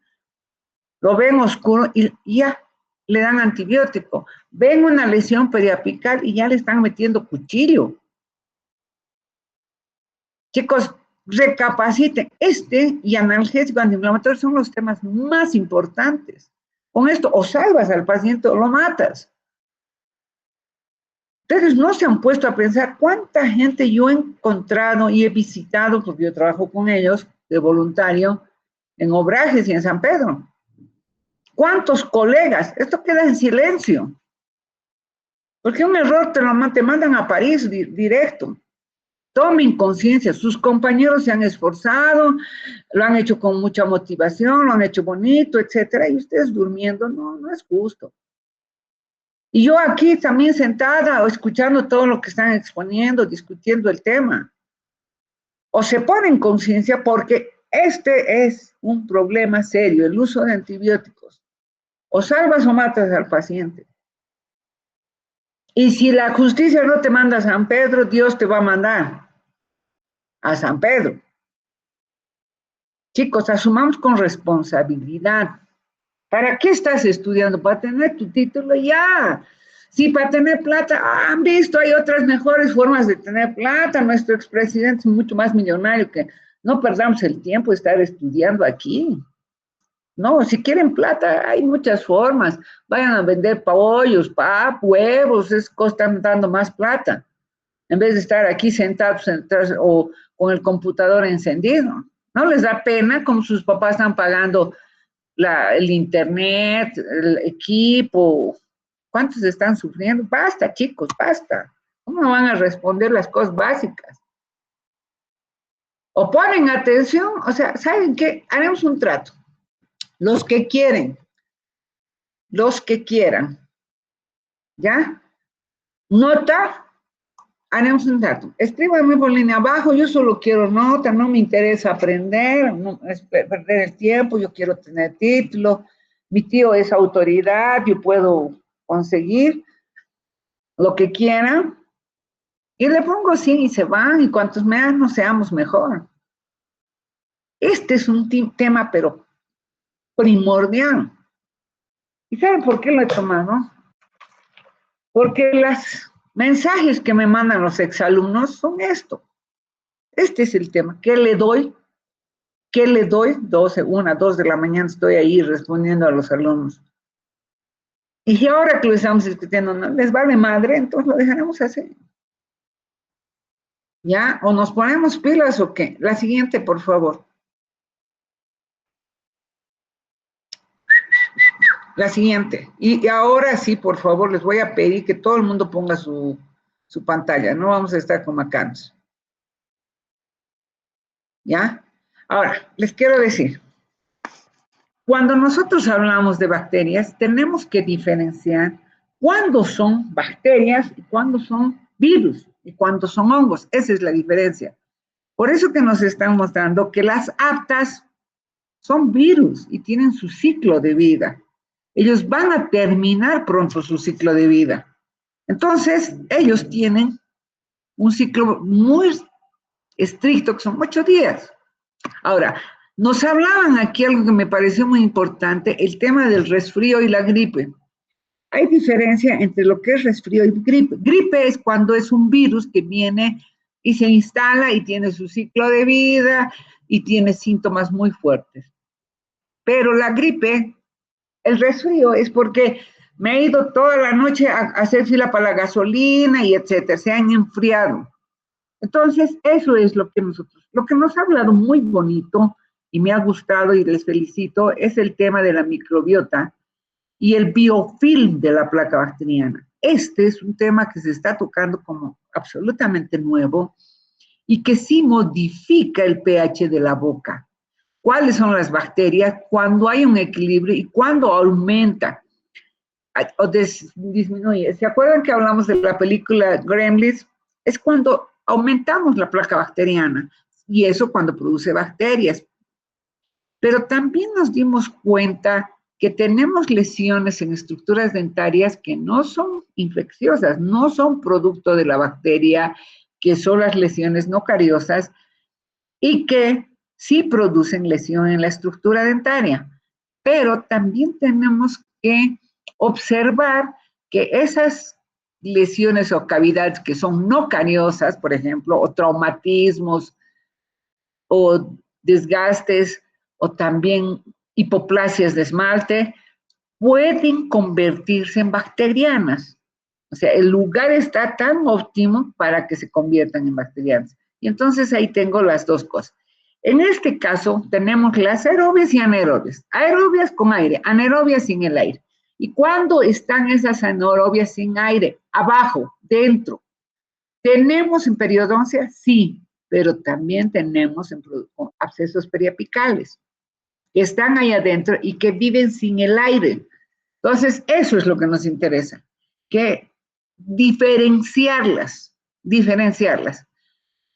[SPEAKER 2] lo ven oscuro y ya le dan antibiótico. Ven una lesión periapical y ya le están metiendo cuchillo. Chicos, recapaciten. Este y analgésico antiinflamatorio son los temas más importantes. Con esto o salvas al paciente o lo matas. Ustedes no se han puesto a pensar cuánta gente yo he encontrado y he visitado, porque yo trabajo con ellos de voluntario, en Obrajes y en San Pedro. ¿Cuántos colegas? Esto queda en silencio. Porque un error te mandan a París directo. Tomen conciencia, sus compañeros se han esforzado, lo han hecho con mucha motivación, lo han hecho bonito, etcétera, y ustedes durmiendo, no es justo. Y yo aquí también sentada o escuchando todo lo que están exponiendo, discutiendo el tema. O se ponen conciencia porque este es un problema serio, el uso de antibióticos. O salvas o matas al paciente. Y si la justicia no te manda a San Pedro, Dios te va a mandar a San Pedro. Chicos, asumamos con responsabilidad. ¿Para qué estás estudiando? ¿Para tener tu título? Ya. Sí, para tener plata. Han visto, hay otras mejores formas de tener plata. Nuestro expresidente es mucho más millonario que... No perdamos el tiempo de estar estudiando aquí. No, si quieren plata, hay muchas formas. Vayan a vender pollos, huevos, están dando más plata. En vez de estar aquí sentados o con el computador encendido. ¿No les da pena como sus papás están pagando el internet, el equipo? ¿Cuántos están sufriendo? Basta, chicos, basta. ¿Cómo no van a responder las cosas básicas? O ponen atención, o sea, ¿saben qué? Haremos un trato. Los que quieren, los que quieran, ¿ya? Nota, haremos un trato. Escríbanme por línea abajo, yo solo quiero nota, no me interesa aprender, no es perder el tiempo, yo quiero tener título, mi tío es autoridad, yo puedo conseguir lo que quieran, y le pongo sí y se van, y cuantos menos seamos mejor. Este es un tema, pero primordial. ¿Y saben por qué lo he tomado? Porque los mensajes que me mandan los exalumnos son esto. Este es el tema. ¿Qué le doy? ¿Qué le doy? 12, 1, 2 de la mañana estoy ahí respondiendo a los alumnos. Y si ahora que lo estamos discutiendo no les vale madre, entonces lo dejaremos hacer. ¿Ya? ¿O nos ponemos pilas o qué? La siguiente, por favor. La siguiente. Y ahora sí, por favor, les voy a pedir que todo el mundo ponga su pantalla. No vamos a estar como macanos. ¿Ya? Ahora, les quiero decir, cuando nosotros hablamos de bacterias, tenemos que diferenciar cuándo son bacterias y cuándo son virus y cuándo son hongos. Esa es la diferencia. Por eso que nos están mostrando que las aptas son virus y tienen su ciclo de vida. Ellos van a terminar pronto su ciclo de vida. Entonces, ellos tienen un ciclo muy estricto, que son 8 días. Ahora, nos hablaban aquí algo que me pareció muy importante, el tema del resfrío y la gripe. Hay diferencia entre lo que es resfrío y gripe. Gripe es cuando es un virus que viene y se instala y tiene su ciclo de vida y tiene síntomas muy fuertes. Pero la gripe, el resfrío es porque me he ido toda la noche a hacer fila para la gasolina y etcétera, se han enfriado. Entonces, eso es lo que nos ha hablado muy bonito y me ha gustado y les felicito, es el tema de la microbiota y el biofilm de la placa bacteriana. Este es un tema que se está tocando como absolutamente nuevo y que sí modifica el pH de la boca. ¿Cuáles son las bacterias? Cuando hay un equilibrio y cuando aumenta o disminuye. ¿Se acuerdan que hablamos de la película Gremlins? Es cuando aumentamos la placa bacteriana y eso cuando produce bacterias. Pero también nos dimos cuenta que tenemos lesiones en estructuras dentarias que no son infecciosas, no son producto de la bacteria, que son las lesiones no cariosas y que sí producen lesión en la estructura dentaria. Pero también tenemos que observar que esas lesiones o cavidades que son no cariosas, por ejemplo, o traumatismos, o desgastes, o también hipoplasias de esmalte, pueden convertirse en bacterianas. O sea, el lugar está tan óptimo para que se conviertan en bacterianas. Y entonces ahí tengo las dos cosas. En este caso tenemos las aerobias y anaerobias. Aerobias con aire, anaerobias sin el aire. ¿Y cuándo están esas anaerobias sin aire? Abajo, dentro. ¿Tenemos en periodoncia? Sí, pero también tenemos en abscesos periapicales, que están ahí adentro y que viven sin el aire. Entonces, eso es lo que nos interesa, que diferenciarlas.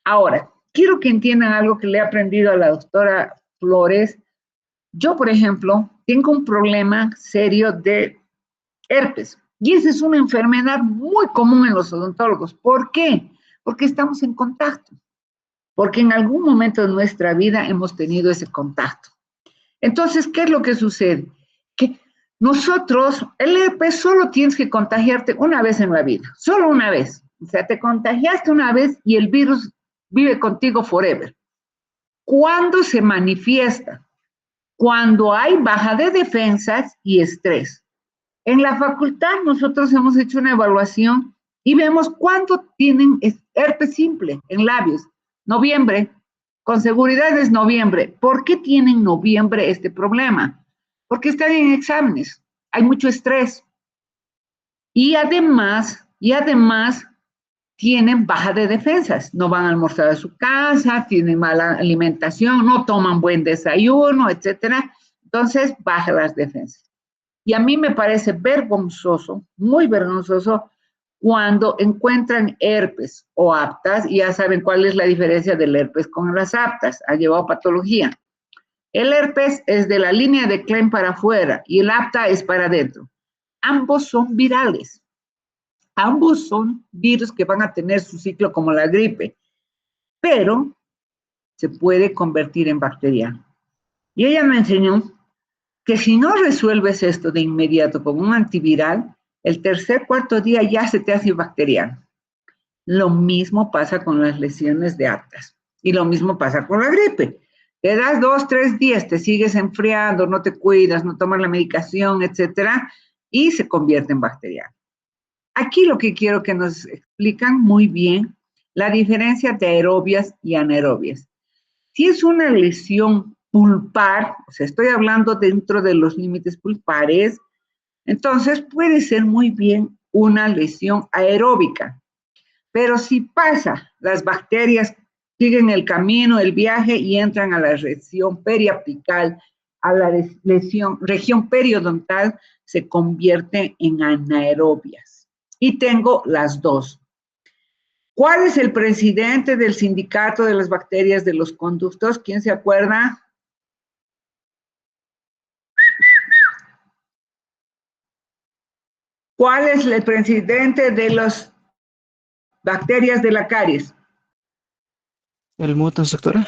[SPEAKER 2] Ahora, quiero que entiendan algo que le he aprendido a la doctora Flores. Yo, por ejemplo, tengo un problema serio de herpes. Y esa es una enfermedad muy común en los odontólogos. ¿Por qué? Porque estamos en contacto. Porque en algún momento de nuestra vida hemos tenido ese contacto. Entonces, ¿qué es lo que sucede? Que nosotros, el herpes solo tienes que contagiarte una vez en la vida, solo una vez. O sea, te contagiaste una vez y el virus vive contigo forever. ¿Cuándo se manifiesta? Cuando hay baja de defensas y estrés. En la facultad nosotros hemos hecho una evaluación y vemos cuánto tienen herpes simple en labios. Noviembre, con seguridad es noviembre. ¿Por qué tienen noviembre este problema? Porque están en exámenes, hay mucho estrés. Y además tienen baja de defensas. No van a almorzar a su casa, tienen mala alimentación, no toman buen desayuno, etcétera. Entonces, baja las defensas. Y a mí me parece vergonzoso, muy vergonzoso, cuando encuentran herpes o aptas, y ya saben cuál es la diferencia del herpes con las aptas, ha llevado patología. El herpes es de la línea de Klein para afuera y el apta es para adentro. Ambos son virales. Ambos son virus que van a tener su ciclo como la gripe, pero se puede convertir en bacteriano. Y ella me enseñó que si no resuelves esto de inmediato con un antiviral, el tercer, cuarto día ya se te hace bacteriano. Lo mismo pasa con las lesiones de aptas y lo mismo pasa con la gripe. Te das 2, 3 días, te sigues enfriando, no te cuidas, no tomas la medicación, etcétera, y se convierte en bacteriano. Aquí lo que quiero que nos explican muy bien la diferencia de aerobias y anaerobias. Si es una lesión pulpar, o sea, estoy hablando dentro de los límites pulpares, entonces puede ser muy bien una lesión aeróbica. Pero si pasa, las bacterias siguen el camino, el viaje y entran a la región periapical, a la región periodontal, se convierte en anaerobias. Y tengo las dos. ¿Cuál es el presidente del sindicato de las bacterias de los conductos? ¿Quién se acuerda? ¿Cuál es el presidente de las bacterias de la caries?
[SPEAKER 5] ¿El mutans, doctora?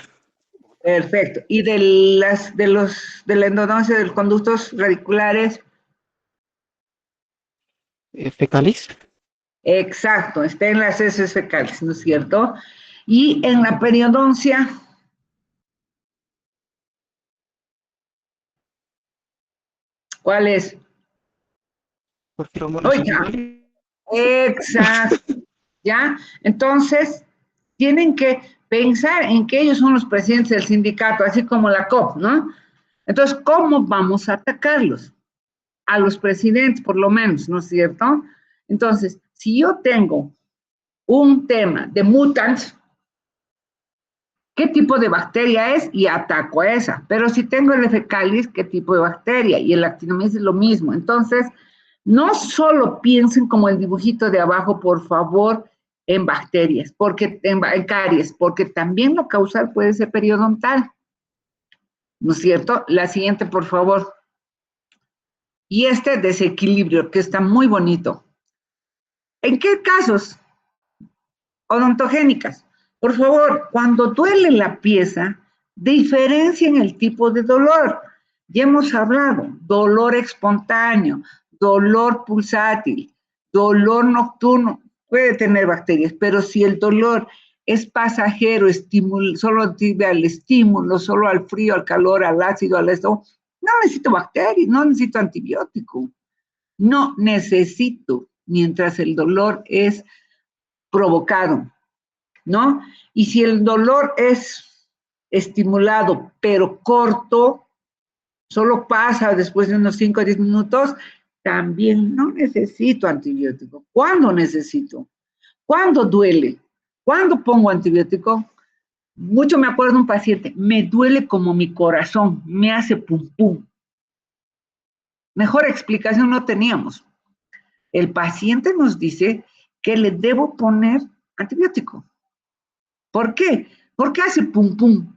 [SPEAKER 2] Perfecto. ¿Y de la endodoncia de los conductos radiculares?
[SPEAKER 5] ¿Fecalis?
[SPEAKER 2] Exacto, está en las heces fecales, ¿no es cierto? Y en la periodoncia, ¿cuál es? Oiga, exacto, ¿ya? Entonces, tienen que pensar en que ellos son los presidentes del sindicato, así como la COP, ¿no? Entonces, ¿cómo vamos a atacarlos? A los presidentes, por lo menos, ¿no es cierto? Entonces, si yo tengo un tema de mutants, ¿qué tipo de bacteria es? Y ataco a esa. Pero si tengo el fecalis, ¿qué tipo de bacteria? Y el actinomyces es lo mismo. Entonces, no solo piensen como el dibujito de abajo, por favor, en bacterias, porque en caries, porque también lo causal puede ser periodontal. ¿No es cierto? La siguiente, por favor. y este desequilibrio que está muy bonito. ¿En qué casos? Odontogénicas. Por favor, cuando duele la pieza, diferencien el tipo de dolor. Ya hemos hablado, dolor espontáneo, dolor pulsátil, dolor nocturno, puede tener bacterias, pero si el dolor es pasajero, solo tiene al estímulo, solo al frío, al calor, al ácido, al esto, no necesito bacterias, no necesito antibiótico, no necesito, mientras el dolor es provocado, ¿no? Y si el dolor es estimulado, pero corto, solo pasa después de unos 5 a 10 minutos, también no necesito antibiótico. ¿Cuándo necesito? ¿Cuándo duele? ¿Cuándo pongo antibiótico? Mucho me acuerdo de un paciente, me duele como mi corazón, me hace pum pum. Mejor explicación no teníamos. El paciente nos dice que le debo poner antibiótico. ¿Por qué? Porque hace pum pum.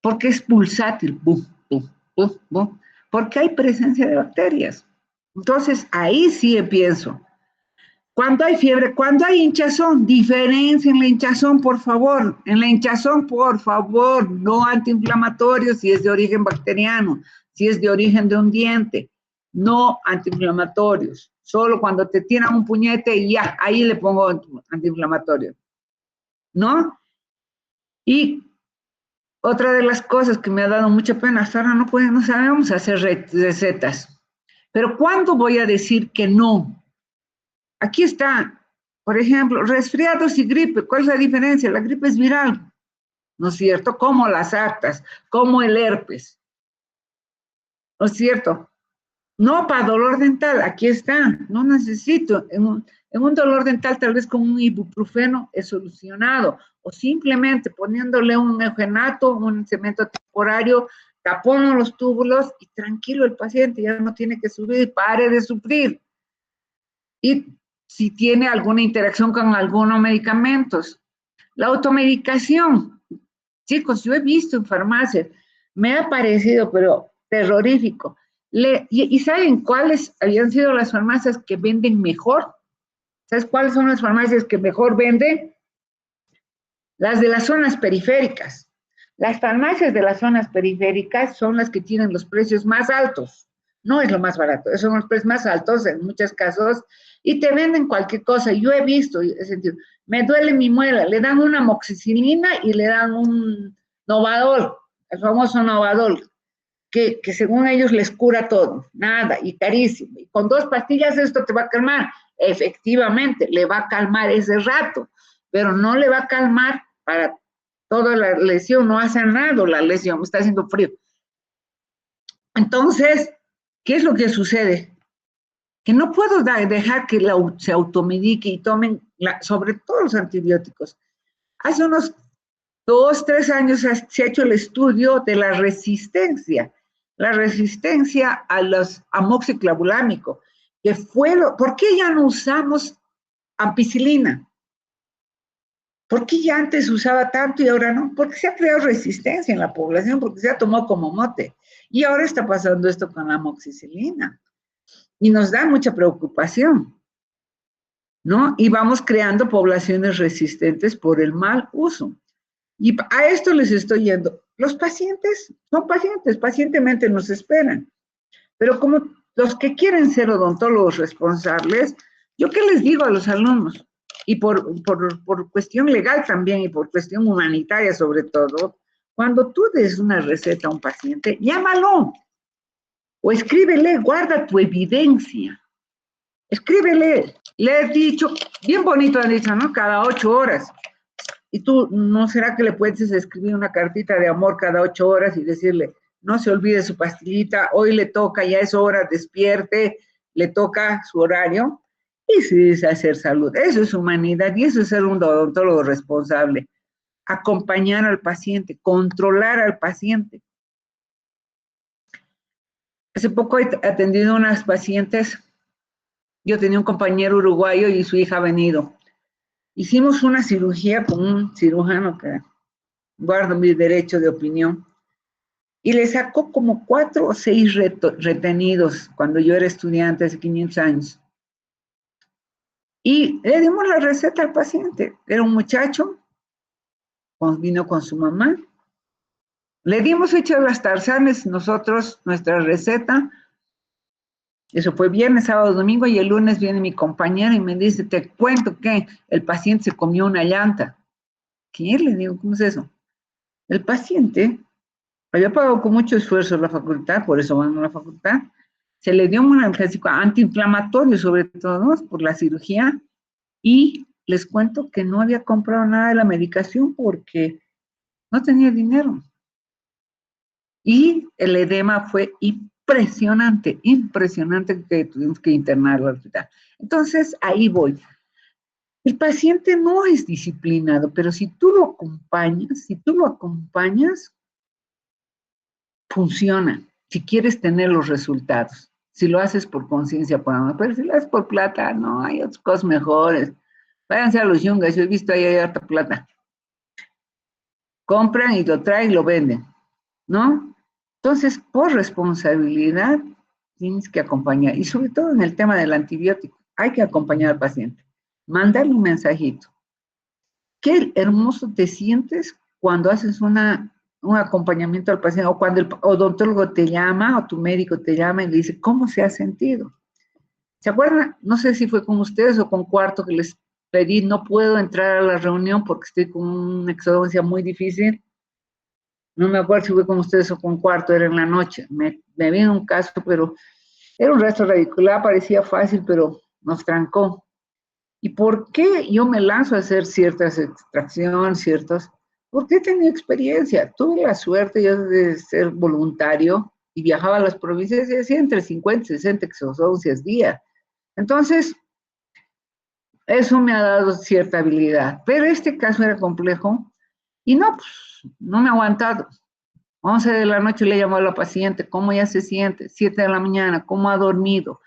[SPEAKER 2] Porque es pulsátil, pum, pum, pum, pum. Porque hay presencia de bacterias. Entonces, ahí sí pienso. Cuando hay fiebre, cuando hay hinchazón, diferencien la hinchazón, por favor. En la hinchazón, por favor, no antiinflamatorio si es de origen bacteriano, si es de origen de un diente. No antiinflamatorios. Solo cuando te tiran un puñete y ya, ahí le pongo antiinflamatorio. ¿No? Y otra de las cosas que me ha dado mucha pena, hasta ahora no sabemos hacer recetas. Pero ¿cuándo voy a decir que no? Aquí está, por ejemplo, resfriados y gripe. ¿Cuál es la diferencia? La gripe es viral, ¿no es cierto? Como las actas, como el herpes, ¿no es cierto? No para dolor dental, aquí está, no necesito. En un dolor dental tal vez con un ibuprofeno es solucionado, o simplemente poniéndole un eugenato, un cemento temporario, tapamos los túbulos y tranquilo el paciente, ya no tiene que subir, pare de sufrir. Y si tiene alguna interacción con algunos medicamentos. La automedicación, chicos, yo he visto en farmacias, me ha parecido, pero terrorífico. ¿Y saben cuáles habían sido las farmacias que venden mejor? ¿Sabes cuáles son las farmacias que mejor venden? Las de las zonas periféricas. Las farmacias de las zonas periféricas son las que tienen los precios más altos. No es lo más barato, son los precios más altos en muchos casos y te venden cualquier cosa. Yo he visto, me duele mi muela, le dan una amoxicilina y le dan un Novadol, el famoso Novadol, que según ellos les cura todo, nada, y carísimo. Y con 2 pastillas esto te va a calmar. Efectivamente, le va a calmar ese rato, pero no le va a calmar para toda la lesión, no ha sanado la lesión, está haciendo frío. Entonces, ¿qué es lo que sucede? Que no puedo dejar que se automedique y tomen, sobre todo los antibióticos. Hace unos 2, 3 años se ha hecho el estudio de la resistencia a los amoxiclavulámico, que fue ¿por qué ya no usamos ampicilina? ¿Por qué ya antes usaba tanto y ahora no? Porque se ha creado resistencia en la población, porque se ha tomado como mote. Y ahora está pasando esto con la amoxicilina. Y nos da mucha preocupación, ¿no? Y vamos creando poblaciones resistentes por el mal uso. Y a esto les estoy yendo. Los pacientes son pacientes, pacientemente nos esperan. Pero como los que quieren ser odontólogos responsables, ¿yo qué les digo a los alumnos? Y por cuestión legal también y por cuestión humanitaria sobre todo, cuando tú des una receta a un paciente, llámalo o escríbele, guarda tu evidencia. Escríbele, le he dicho, bien bonito han dicho, ¿no? Cada 8 horas. Y tú, ¿no será que le puedes escribir una cartita de amor cada 8 horas y decirle, no se olvide su pastillita, hoy le toca, ya es hora, despierte, le toca su horario? Y sí, es hacer salud. Eso es humanidad y eso es ser un odontólogo responsable. Acompañar al paciente, controlar al paciente. Hace poco he atendido a unas pacientes. Yo tenía un compañero uruguayo y su hija ha venido. Hicimos una cirugía con un cirujano que guardo mi derecho de opinión. y le sacó como 4 o 6 retenidos cuando yo era estudiante hace 500 años. Y le dimos la receta al paciente. Era un muchacho, vino con su mamá. Le dimos hechas las tarzanes nosotros, nuestra receta. Eso fue viernes, sábado, domingo, y el lunes viene mi compañera y me dice, te cuento que el paciente se comió una llanta. ¿Qué? Le digo, ¿cómo es eso? El paciente había pagado con mucho esfuerzo la facultad, por eso van a la facultad. Se le dio un analgésico antiinflamatorio, sobre todo, ¿no? Por la cirugía, y les cuento que no había comprado nada de la medicación porque no tenía dinero. Y el edema fue impresionante, impresionante, que tuvimos que internarlo al hospital. Entonces, ahí voy. El paciente no es disciplinado, pero si tú lo acompañas, funciona. Si quieres tener los resultados. Si lo haces por conciencia, por amor, pero si lo haces por plata, no, hay otras cosas mejores. Váyanse a los yungas, yo he visto ahí hay harta plata. Compran y lo traen y lo venden, ¿no? Entonces, por responsabilidad, tienes que acompañar. Y sobre todo en el tema del antibiótico, hay que acompañar al paciente. Mandarle un mensajito. Qué hermoso te sientes cuando haces un acompañamiento al paciente, o cuando el odontólogo te llama, o tu médico te llama y le dice, ¿cómo se ha sentido? ¿Se acuerdan? No sé si fue con ustedes o con Cuarto que les pedí, no puedo entrar a la reunión porque estoy con una exodoncia muy difícil. No me acuerdo si fue con ustedes o con Cuarto, era en la noche. Me vino un caso, pero era un rastro radicular, parecía fácil, pero nos trancó. ¿Y por qué yo me lanzo a hacer ciertas extracciones, Porque he tenido experiencia. Tuve la suerte yo de ser voluntario y viajaba a las provincias y hacía entre 50 y 60 exodoncias día. Entonces, eso me ha dado cierta habilidad. Pero este caso era complejo y no, pues, no me ha aguantado. 11 de la noche le llamó a la paciente, ¿cómo ya se siente? 7 de la mañana, ¿cómo ha dormido?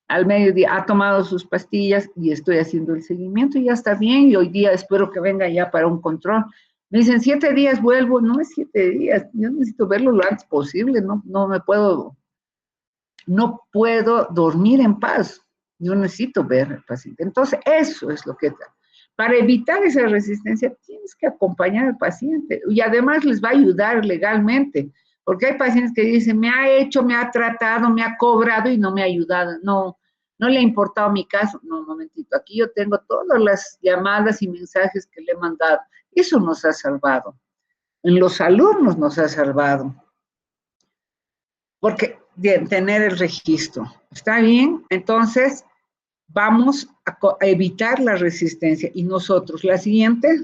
[SPEAKER 2] Al mediodía ha tomado sus pastillas y estoy haciendo el seguimiento y ya está bien, y hoy día espero que venga ya para un control. Me dicen, 7 días vuelvo, no es 7 días, yo necesito verlo lo antes posible, no puedo dormir en paz, yo necesito ver al paciente. Entonces, eso es lo que, para evitar esa resistencia, tienes que acompañar al paciente y además les va a ayudar legalmente, porque hay pacientes que dicen, me ha tratado, me ha cobrado y no me ha ayudado, no le ha importado mi caso. No, un momentito, aquí yo tengo todas las llamadas y mensajes que le he mandado. Eso nos ha salvado. En los alumnos nos ha salvado. Porque tener el registro. ¿Está bien? Entonces, vamos a evitar la resistencia. Y nosotros, la siguiente,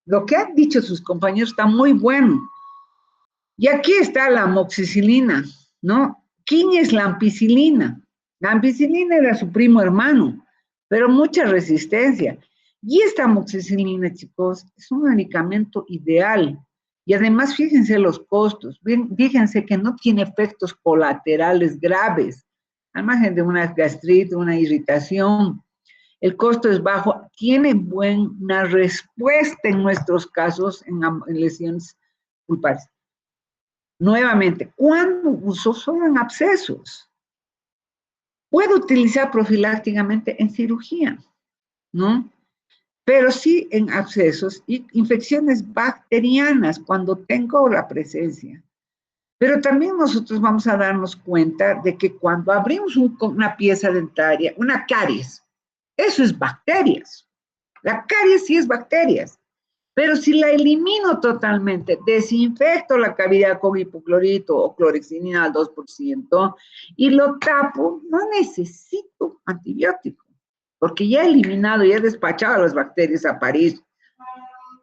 [SPEAKER 2] lo que han dicho sus compañeros está muy bueno. Y aquí está la amoxicilina, ¿no? ¿Quién es la ampicilina? La ampicilina era su primo hermano, pero mucha resistencia. Y esta amoxicilina, chicos, es un medicamento ideal. Y además, fíjense los costos. Fíjense que no tiene efectos colaterales graves, al margen de una gastritis, una irritación. El costo es bajo, tiene buena respuesta en nuestros casos en lesiones pulpares. Nuevamente, ¿cuándo uso? Solo en abscesos. Puedo utilizar profilácticamente en cirugía, ¿no? Pero sí en abscesos y infecciones bacterianas cuando tengo la presencia. Pero también nosotros vamos a darnos cuenta de que cuando abrimos una pieza dentaria, una caries, eso es bacterias. La caries sí es bacterias. Pero si la elimino totalmente, desinfecto la cavidad con hipoclorito o clorexidina al 2% y lo tapo, no necesito antibiótico, porque ya he eliminado, ya he despachado las bacterias a París.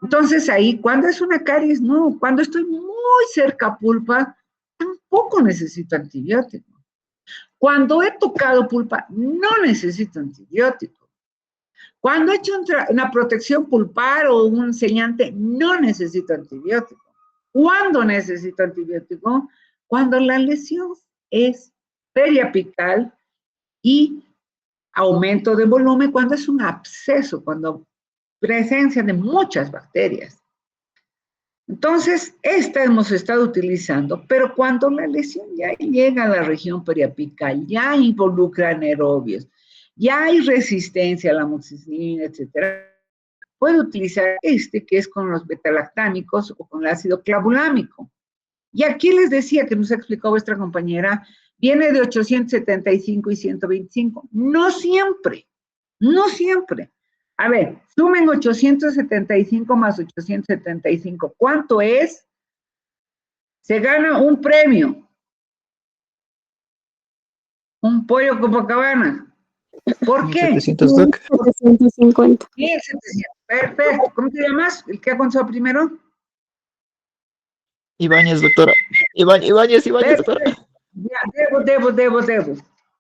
[SPEAKER 2] Entonces ahí, cuando es una caries, no. Cuando estoy muy cerca a pulpa, tampoco necesito antibiótico. Cuando he tocado pulpa, no necesito antibiótico. Cuando he hecho una protección pulpar o un sellante, no necesito antibiótico. ¿Cuándo necesito antibiótico? Cuando la lesión es periapical y aumento de volumen, cuando es un absceso, cuando presencia de muchas bacterias. Entonces, esta hemos estado utilizando, pero cuando la lesión ya llega a la región periapical, ya involucra anaerobios, ya hay resistencia a la amoxicilina, etcétera, puede utilizar este, que es con los betalactámicos o con el ácido clavulámico. Y aquí les decía que nos explicó vuestra compañera, viene de 875 y 125. No siempre, no siempre. A ver, sumen 875 más 875. ¿Cuánto es? Se gana un premio. Un pollo Copacabana. ¿Por qué?
[SPEAKER 5] 1700, Doc.
[SPEAKER 8] 750.
[SPEAKER 2] 1700. Perfecto. ¿Cómo te llamas? ¿El que ha contado primero?
[SPEAKER 5] Ibáñez, doctora. Ibáñez, doctora.
[SPEAKER 2] Ya, debo.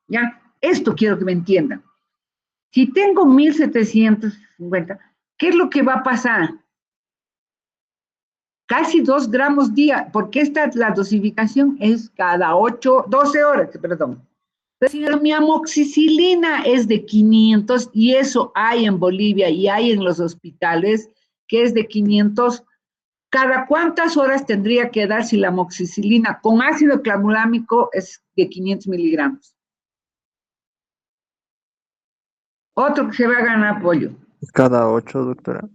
[SPEAKER 2] Ya, esto quiero que me entiendan. Si tengo 1750, ¿qué es lo que va a pasar? Casi 2 gramos día, porque la dosificación es cada 12 horas, perdón. Pero mi amoxicilina es de 500 y eso hay en Bolivia y hay en los hospitales que es de 500. ¿Cada cuántas horas tendría que dar si la amoxicilina con ácido clavulámico es de 500 miligramos? Otro que se va a ganar pollo.
[SPEAKER 4] Cada 8, doctora.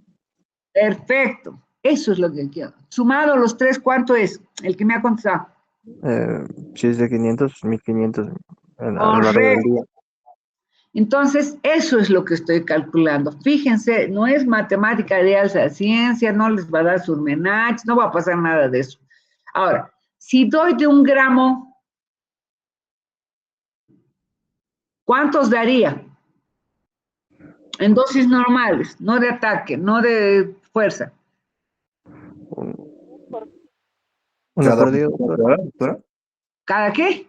[SPEAKER 2] Perfecto. Eso es lo que quiero. Sumado los 3, ¿cuánto es? El que me ha contestado.
[SPEAKER 4] Si es de 500, 1500 a lo largo del
[SPEAKER 2] Correcto.
[SPEAKER 4] día.
[SPEAKER 2] Entonces, eso es lo que estoy calculando. Fíjense, no es matemática de alta ciencia, no les va a dar surmenach, no va a pasar nada de eso. Ahora, si doy de 1 gramo, ¿cuántos daría? En dosis normales, no de ataque, no de fuerza.
[SPEAKER 4] Una
[SPEAKER 9] Cada
[SPEAKER 4] por día,
[SPEAKER 9] 24 horas, doctora.
[SPEAKER 2] ¿Cada qué?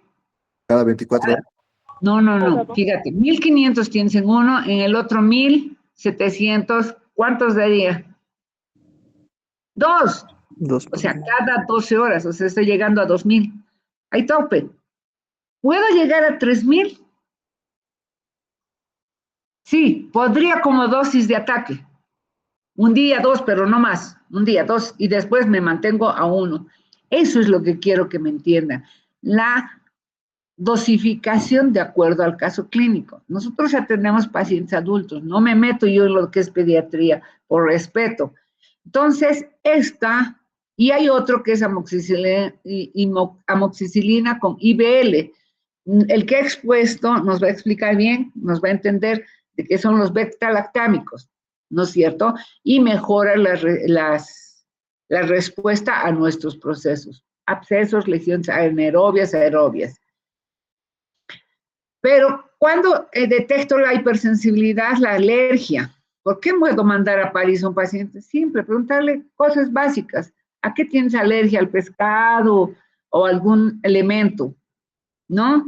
[SPEAKER 9] Cada 24 horas.
[SPEAKER 2] No. Fíjate, 1500 tienes en uno, en el otro 1700. ¿Cuántos daría? 2.
[SPEAKER 4] 2
[SPEAKER 2] O
[SPEAKER 4] por
[SPEAKER 2] sea,
[SPEAKER 4] día.
[SPEAKER 2] cada 12 horas, o sea, estoy llegando a 2000. Hay tope. ¿Puedo llegar a 3000? Sí, podría como dosis de ataque. 1 día, 2, pero no más. 1 día, 2, y después me mantengo a 1. Eso es lo que quiero que me entiendan. La dosificación de acuerdo al caso clínico. Nosotros atendemos pacientes adultos, no me meto yo en lo que es pediatría, por respeto. Entonces, y hay otro que es amoxicilina con IBL. El que ha expuesto nos va a explicar bien, nos va a entender de qué son los beta-lactámicos, ¿no es cierto? Y mejora la respuesta a nuestros procesos. Abscesos, lesiones anaerobias, aerobias. Pero cuando detecto la hipersensibilidad, la alergia, ¿por qué puedo mandar a París a un paciente? Siempre preguntarle cosas básicas. ¿A qué tienes alergia? ¿Al pescado o algún elemento? ¿No?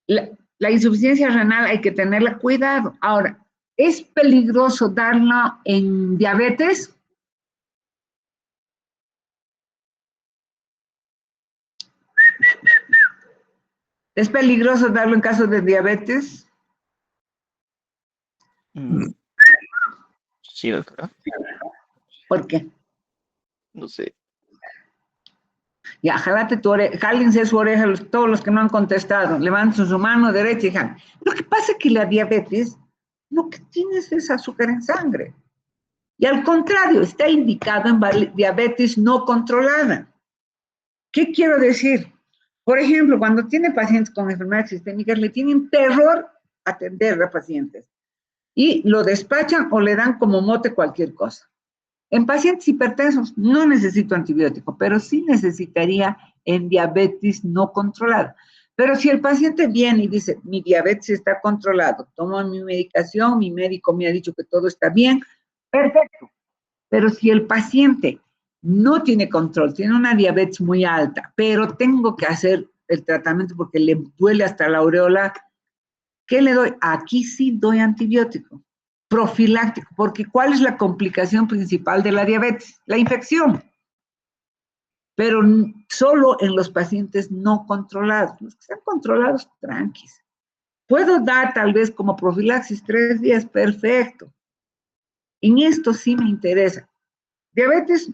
[SPEAKER 2] La insuficiencia renal hay que tenerla cuidado. Ahora, ¿es peligroso darla en diabetes? ¿Es peligroso darlo en caso de diabetes?
[SPEAKER 5] Sí, doctora.
[SPEAKER 2] ¿Por qué?
[SPEAKER 5] No sé.
[SPEAKER 2] Ya, jálate tu oreja, jálense su oreja todos los que no han contestado, levanten su mano derecha y jalen. Lo que pasa es que la diabetes, lo que tienes es azúcar en sangre. Y al contrario, está indicado en diabetes no controlada. ¿Qué quiero decir? Por ejemplo, cuando tiene pacientes con enfermedades sistémicas, le tienen terror atender a pacientes. Y lo despachan o le dan como mote cualquier cosa. En pacientes hipertensos no necesito antibiótico, pero sí necesitaría en diabetes no controlada. Pero si el paciente viene y dice, mi diabetes está controlado, tomo mi medicación, mi médico me ha dicho que todo está bien, perfecto. Pero si el paciente no tiene control, tiene una diabetes muy alta, pero tengo que hacer el tratamiento porque le duele hasta la aureola, ¿qué le doy? Aquí sí doy antibiótico. Profiláctico, porque ¿cuál es la complicación principal de la diabetes? La infección, pero solo en los pacientes no controlados. Los que están controlados, tranquis. Puedo dar tal vez como profilaxis 3 días, perfecto. En esto sí me interesa. Diabetes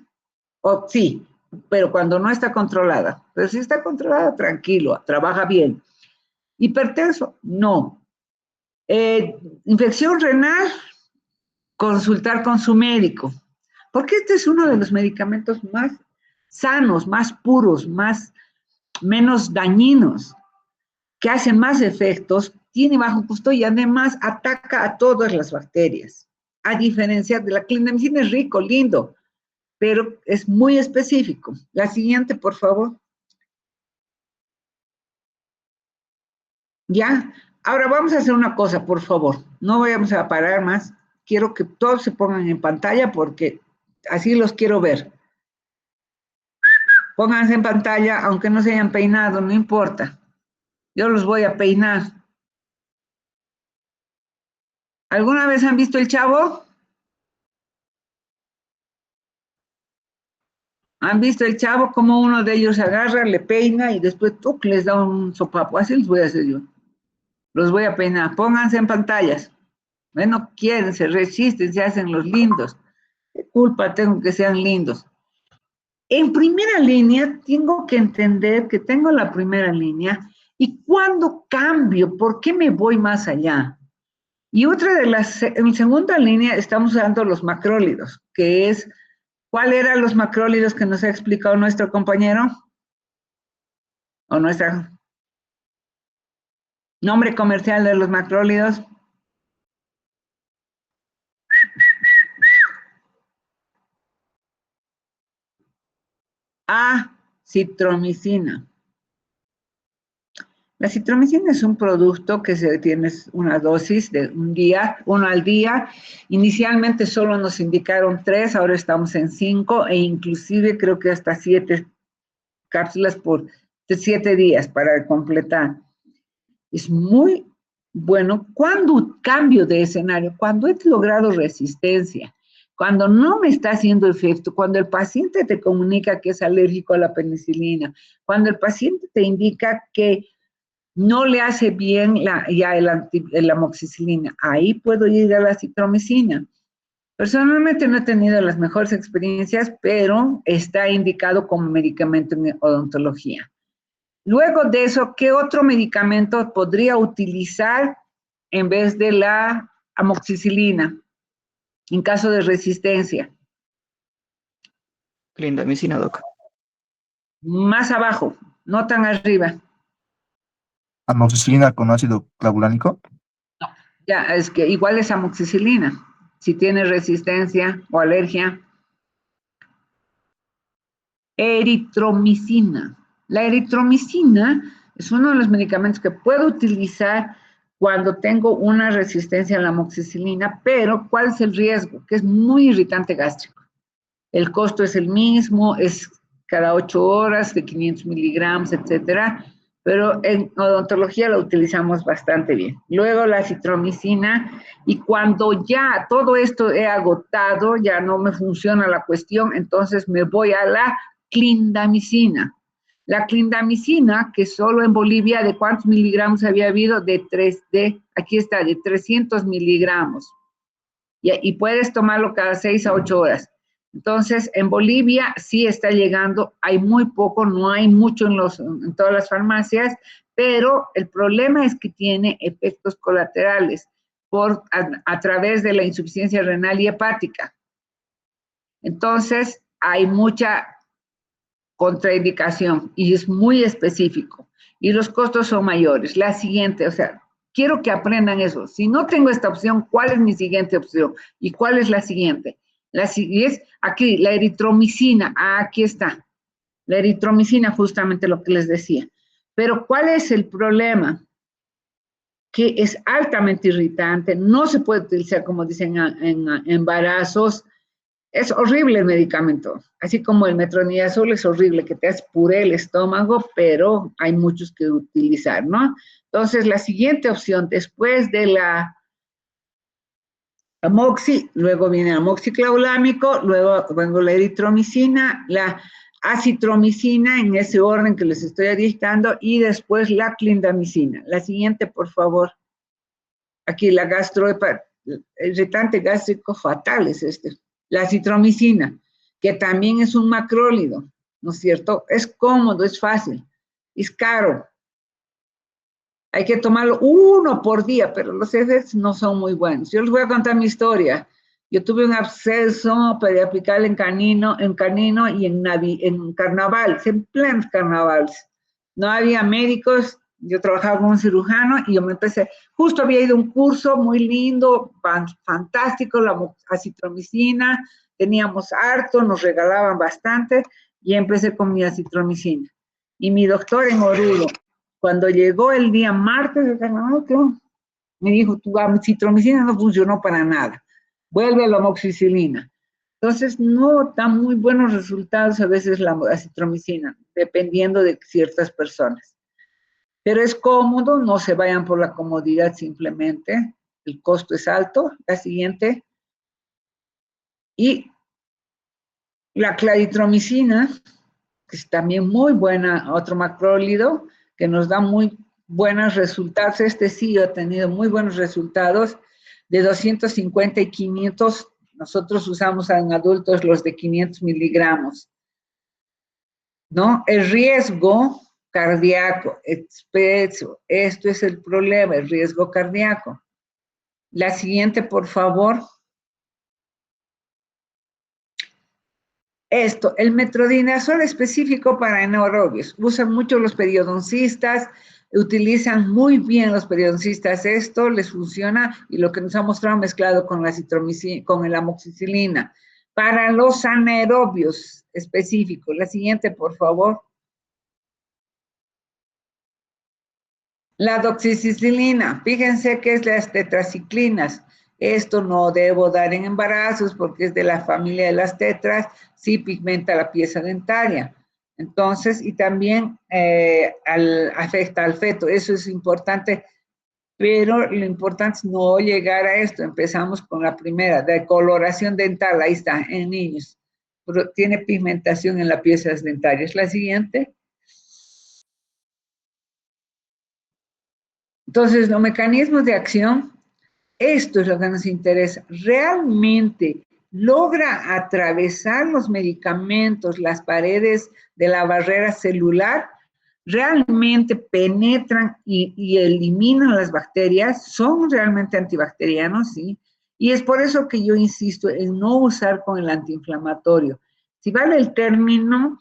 [SPEAKER 2] O sí, pero cuando no está controlada. Pero si está controlada, tranquilo, trabaja bien. Hipertenso, no. Infección renal, consultar con su médico. Porque este es uno de los medicamentos más sanos, más puros, menos dañinos, que hacen más efectos, tiene bajo costo y además ataca a todas las bacterias. A diferencia de la clindamicina, es rico, lindo, pero es muy específico. La siguiente, por favor. ¿Ya? Ahora vamos a hacer una cosa, por favor. No vayamos a parar más. Quiero que todos se pongan en pantalla porque así los quiero ver. Pónganse en pantalla, aunque no se hayan peinado, no importa. Yo los voy a peinar. ¿Alguna vez han visto El Chavo? ¿Han visto El Chavo como uno de ellos agarra, le peina y después les da un sopapo? Así les voy a hacer yo. Los voy a peinar. Pónganse en pantallas. No quieren, se resisten, se hacen los lindos. ¿Qué culpa tengo que sean lindos? En primera línea, tengo que entender que tengo la primera línea y cuando cambio, ¿por qué me voy más allá? Y otra de las, en segunda línea, estamos usando los macrólidos, que es, ¿cuál eran los macrólidos que nos ha explicado nuestro compañero? O nuestra nombre comercial de los macrólidos. Citromicina. La citromicina es un producto que se tiene una dosis de un día, 1 al día. Inicialmente solo nos indicaron 3, ahora estamos en 5 e inclusive creo que hasta 7 cápsulas por 7 días para completar. Es muy bueno cuando cambio de escenario, cuando he logrado resistencia, cuando no me está haciendo efecto, cuando el paciente te comunica que es alérgico a la penicilina, cuando el paciente te indica que no le hace bien la amoxicilina, ahí puedo ir a la citromicina. Personalmente no he tenido las mejores experiencias, pero está indicado como medicamento en odontología. Luego de eso, ¿qué otro medicamento podría utilizar en vez de la amoxicilina en caso de resistencia?
[SPEAKER 8] Clindamicina, doc.
[SPEAKER 2] Más abajo, no tan arriba.
[SPEAKER 9] Amoxicilina con ácido clavulánico.
[SPEAKER 2] Ya, es que igual es amoxicilina. Si tiene resistencia o alergia. Eritromicina. La eritromicina es uno de los medicamentos que puedo utilizar cuando tengo una resistencia a la amoxicilina, pero ¿cuál es el riesgo? Que es muy irritante gástrico. El costo es el mismo, es cada 8 horas de 500 miligramos, etcétera, pero en odontología lo utilizamos bastante bien. Luego la citromicina, y cuando ya todo esto he agotado, ya no me funciona la cuestión, entonces me voy a la clindamicina. La clindamicina, que solo en Bolivia, ¿de cuántos miligramos había habido? Aquí está, de 300 miligramos. Y puedes tomarlo cada 6 a 8 horas. Entonces, en Bolivia sí está llegando, hay muy poco, no hay mucho en todas las farmacias, pero el problema es que tiene efectos colaterales a través de la insuficiencia renal y hepática. Entonces, hay mucha contraindicación y es muy específico y los costos son mayores. La siguiente, o sea, quiero que aprendan eso. Si no tengo esta opción, ¿cuál es mi siguiente opción? ¿Y cuál es la siguiente? La siguiente es aquí, la eritromicina. Aquí está. La eritromicina, justamente lo que les decía. Pero ¿cuál es el problema? Que es altamente irritante, no se puede utilizar, como dicen, en embarazos. Es horrible el medicamento, así como el metronidazol es horrible, que te hace puré el estómago, pero hay muchos que utilizar, ¿no? Entonces, la siguiente opción, después de la amoxi, luego viene el amoxiclavulámico, luego la eritromicina, la acitromicina, en ese orden que les estoy dictando, y después la clindamicina. La siguiente, por favor. Aquí la irritante gástrico fatal es este. La citromicina. que también es un macrólido, ¿no es cierto? Es cómodo, es fácil, es caro. Hay que tomarlo 1 por día, pero los efectos no son muy buenos. Yo les voy a contar mi historia. Yo tuve un absceso para aplicar en canino y en carnavales, en plenos carnavales. No había médicos, yo trabajaba como un cirujano y yo me empecé, justo había ido a un curso muy lindo, fantástico, la acitromicina, teníamos harto, nos regalaban bastante y empecé con mi acitromicina. Y mi doctor en Oruro, cuando llegó el día martes de carnaval, me dijo, tu acitromicina no funcionó para nada, vuelve a la amoxicilina. Entonces, no da muy buenos resultados a veces la acitromicina, dependiendo de ciertas personas. Pero es cómodo, no se vayan por la comodidad simplemente, el costo es alto. La siguiente. Y la claritromicina, que es también muy buena, otro macrólido, que nos da muy buenos resultados. Este sí ha tenido muy buenos resultados, de 250 y 500. Nosotros usamos en adultos los de 500 miligramos, ¿no? El riesgo cardíaco, esto es el problema, el riesgo cardíaco. La siguiente, por favor. Esto, el metronidazol específico para anaerobios. Usan mucho los periodoncistas, utilizan muy bien los periodoncistas esto, les funciona, y lo que nos ha mostrado mezclado con la citromicina, con la amoxicilina. Para los anaerobios específicos. La siguiente, por favor. La doxicicilina, fíjense que es las tetraciclinas. Esto no debo dar en embarazos porque es de la familia de las tetras, sí pigmenta la pieza dentaria. Entonces, y también afecta al feto, eso es importante, pero lo importante es no llegar a esto. Empezamos con la primera, de coloración dental, ahí está, en niños. Pero tiene pigmentación en las piezas dentarias. La siguiente. Entonces, los mecanismos de acción, esto es lo que nos interesa. ¿Realmente logra atravesar los medicamentos, las paredes de la barrera celular? ¿Realmente penetran y eliminan las bacterias? ¿Son realmente antibacterianos? Sí. Y es por eso que yo insisto en no usar con el antiinflamatorio. Si vale el término,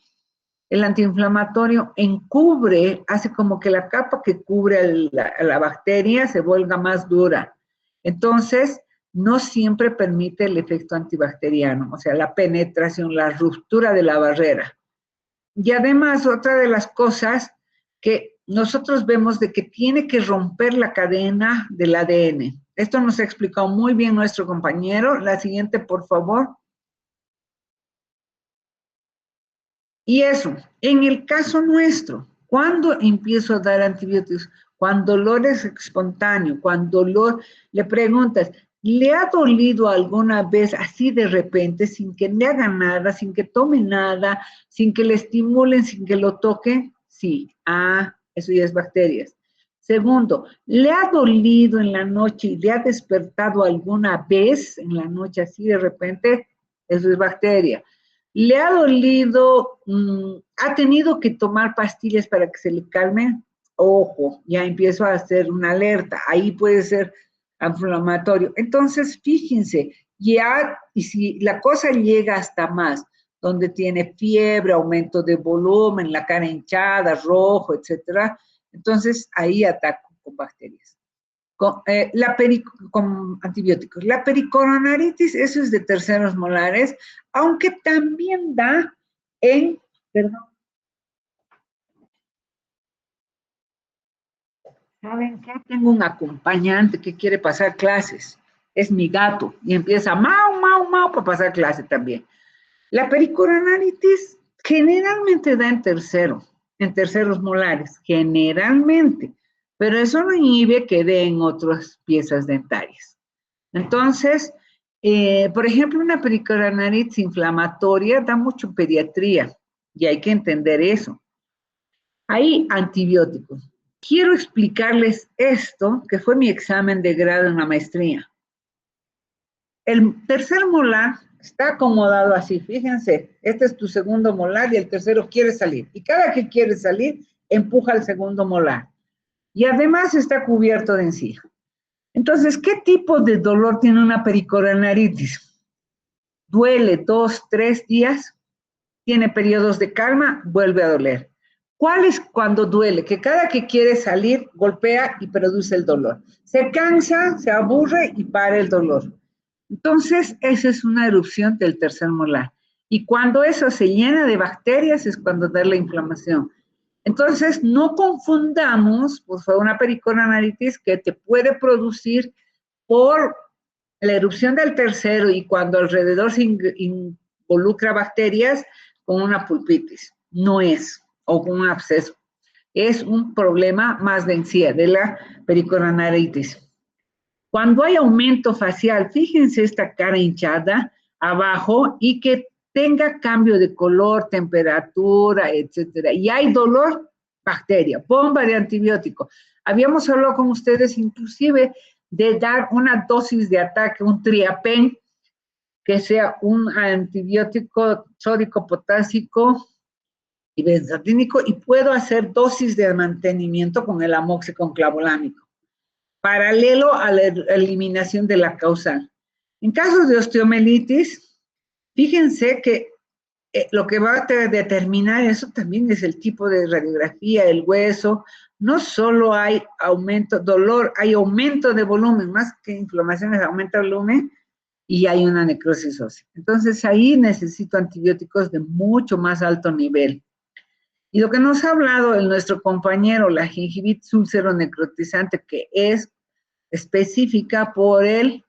[SPEAKER 2] el antiinflamatorio encubre, hace como que la capa que cubre la bacteria se vuelva más dura. Entonces, no siempre permite el efecto antibacteriano, o sea, la penetración, la ruptura de la barrera. Y además, otra de las cosas que nosotros vemos de que tiene que romper la cadena del ADN. Esto nos ha explicado muy bien nuestro compañero. La siguiente, por favor. Y eso, en el caso nuestro, ¿cuándo empiezo a dar antibióticos? Cuando dolor es espontáneo, cuando dolor, le preguntas, ¿le ha dolido alguna vez así de repente, sin que le haga nada, sin que tome nada, sin que le estimulen, sin que lo toque? Sí. Eso ya es bacterias. Segundo, ¿le ha dolido en la noche y le ha despertado alguna vez en la noche así de repente? Eso es bacteria. ¿Le ha dolido, ha tenido que tomar pastillas para que se le calme? Ojo, ya empiezo a hacer una alerta, ahí puede ser inflamatorio. Entonces, fíjense, ya, y si la cosa llega hasta más, donde tiene fiebre, aumento de volumen, la cara hinchada, rojo, etcétera, entonces ahí ataco con bacterias. Con antibióticos. La pericoronaritis, eso es de terceros molares, aunque también da en, perdón, ¿saben qué? Tengo un acompañante que quiere pasar clases, es mi gato, y empieza mau, mau, mau para pasar clase también. La pericoronaritis generalmente da en terceros molares, generalmente, pero eso no inhibe que dé en otras piezas dentarias. Entonces, por ejemplo, una pericoronaritis inflamatoria da mucho en pediatría y hay que entender eso. Hay antibióticos. Quiero explicarles esto, que fue mi examen de grado en la maestría. El tercer molar está acomodado así, fíjense, este es tu segundo molar y el tercero quiere salir. Y cada que quiere salir, empuja al segundo molar. Y además está cubierto de encía. Entonces, ¿qué tipo de dolor tiene una pericoronaritis? Duele 2, 3 días, tiene periodos de calma, vuelve a doler. ¿Cuál es cuando duele? Que cada que quiere salir, golpea y produce el dolor. Se cansa, se aburre y para el dolor. Entonces, esa es una erupción del tercer molar. Y cuando eso se llena de bacterias es cuando da la inflamación. Entonces, no confundamos, por favor, una pericoronaritis que te puede producir por la erupción del tercero y cuando alrededor se involucra bacterias con una pulpitis. No es, o con un absceso. Es un problema más de encía, de la pericoronaritis. Cuando hay aumento facial, fíjense esta cara hinchada abajo y que tenga cambio de color, temperatura, etcétera. Y hay dolor, bacteria, bomba de antibiótico. Habíamos hablado con ustedes inclusive de dar una dosis de ataque, un triapen, que sea un antibiótico sódico, potásico y benzatínico, y puedo hacer dosis de mantenimiento con el amoxiclavulámico, paralelo a la eliminación de la causal. En casos de osteomelitis, fíjense que lo que va a determinar eso también es el tipo de radiografía, el hueso. No solo hay aumento, dolor, hay aumento de volumen, más que inflamaciones, aumenta el volumen y hay una necrosis ósea. Entonces ahí necesito antibióticos de mucho más alto nivel. Y lo que nos ha hablado nuestro compañero, la gingivitis úlcero-necrotizante, que es específica por el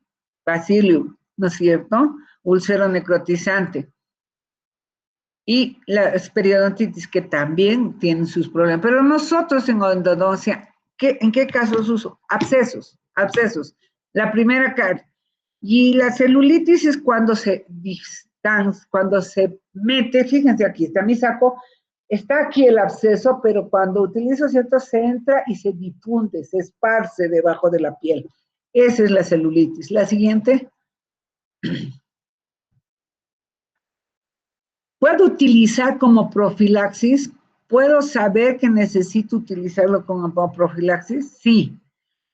[SPEAKER 2] Bacillus, ¿no es cierto? Úlcero-necrotizante. Y la periodontitis, que también tienen sus problemas. Pero nosotros en endodoncia, ¿en qué casos uso? Abscesos. La primera cara. Y la celulitis es cuando se mete, fíjense aquí, está mi saco, está aquí el absceso, pero cuando utilizo cierto se entra y se difunde, se esparce debajo de la piel. Esa es la celulitis. La siguiente. ¿Puedo utilizar como profilaxis? ¿Puedo saber que necesito utilizarlo como profilaxis? Sí.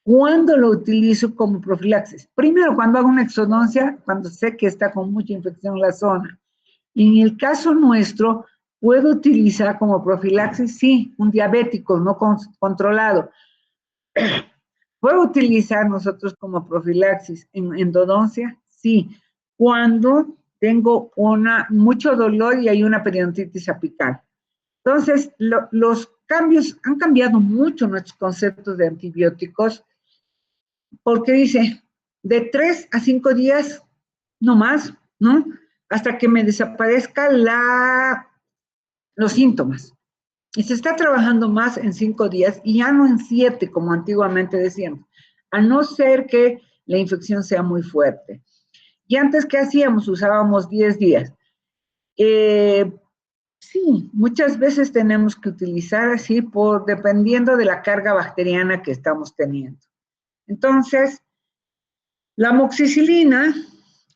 [SPEAKER 2] ¿Cuándo lo utilizo como profilaxis? Primero, cuando hago una exodoncia, cuando sé que está con mucha infección en la zona. Y en el caso nuestro, ¿puedo utilizar como profilaxis? Sí, un diabético no controlado. ¿Puedo utilizar nosotros como profilaxis en endodoncia? Sí. Cuando tengo mucho dolor y hay una periodontitis apical. Entonces, los cambios, han cambiado mucho nuestros conceptos de antibióticos, porque dice, de 3 a 5 días, no más, ¿no? Hasta que me desaparezca los síntomas. Y se está trabajando más en 5 días y ya no en 7, como antiguamente decíamos, a no ser que la infección sea muy fuerte. Y antes, ¿qué hacíamos? Usábamos 10 días. Sí, muchas veces tenemos que utilizar así dependiendo de la carga bacteriana que estamos teniendo. Entonces, la amoxicilina,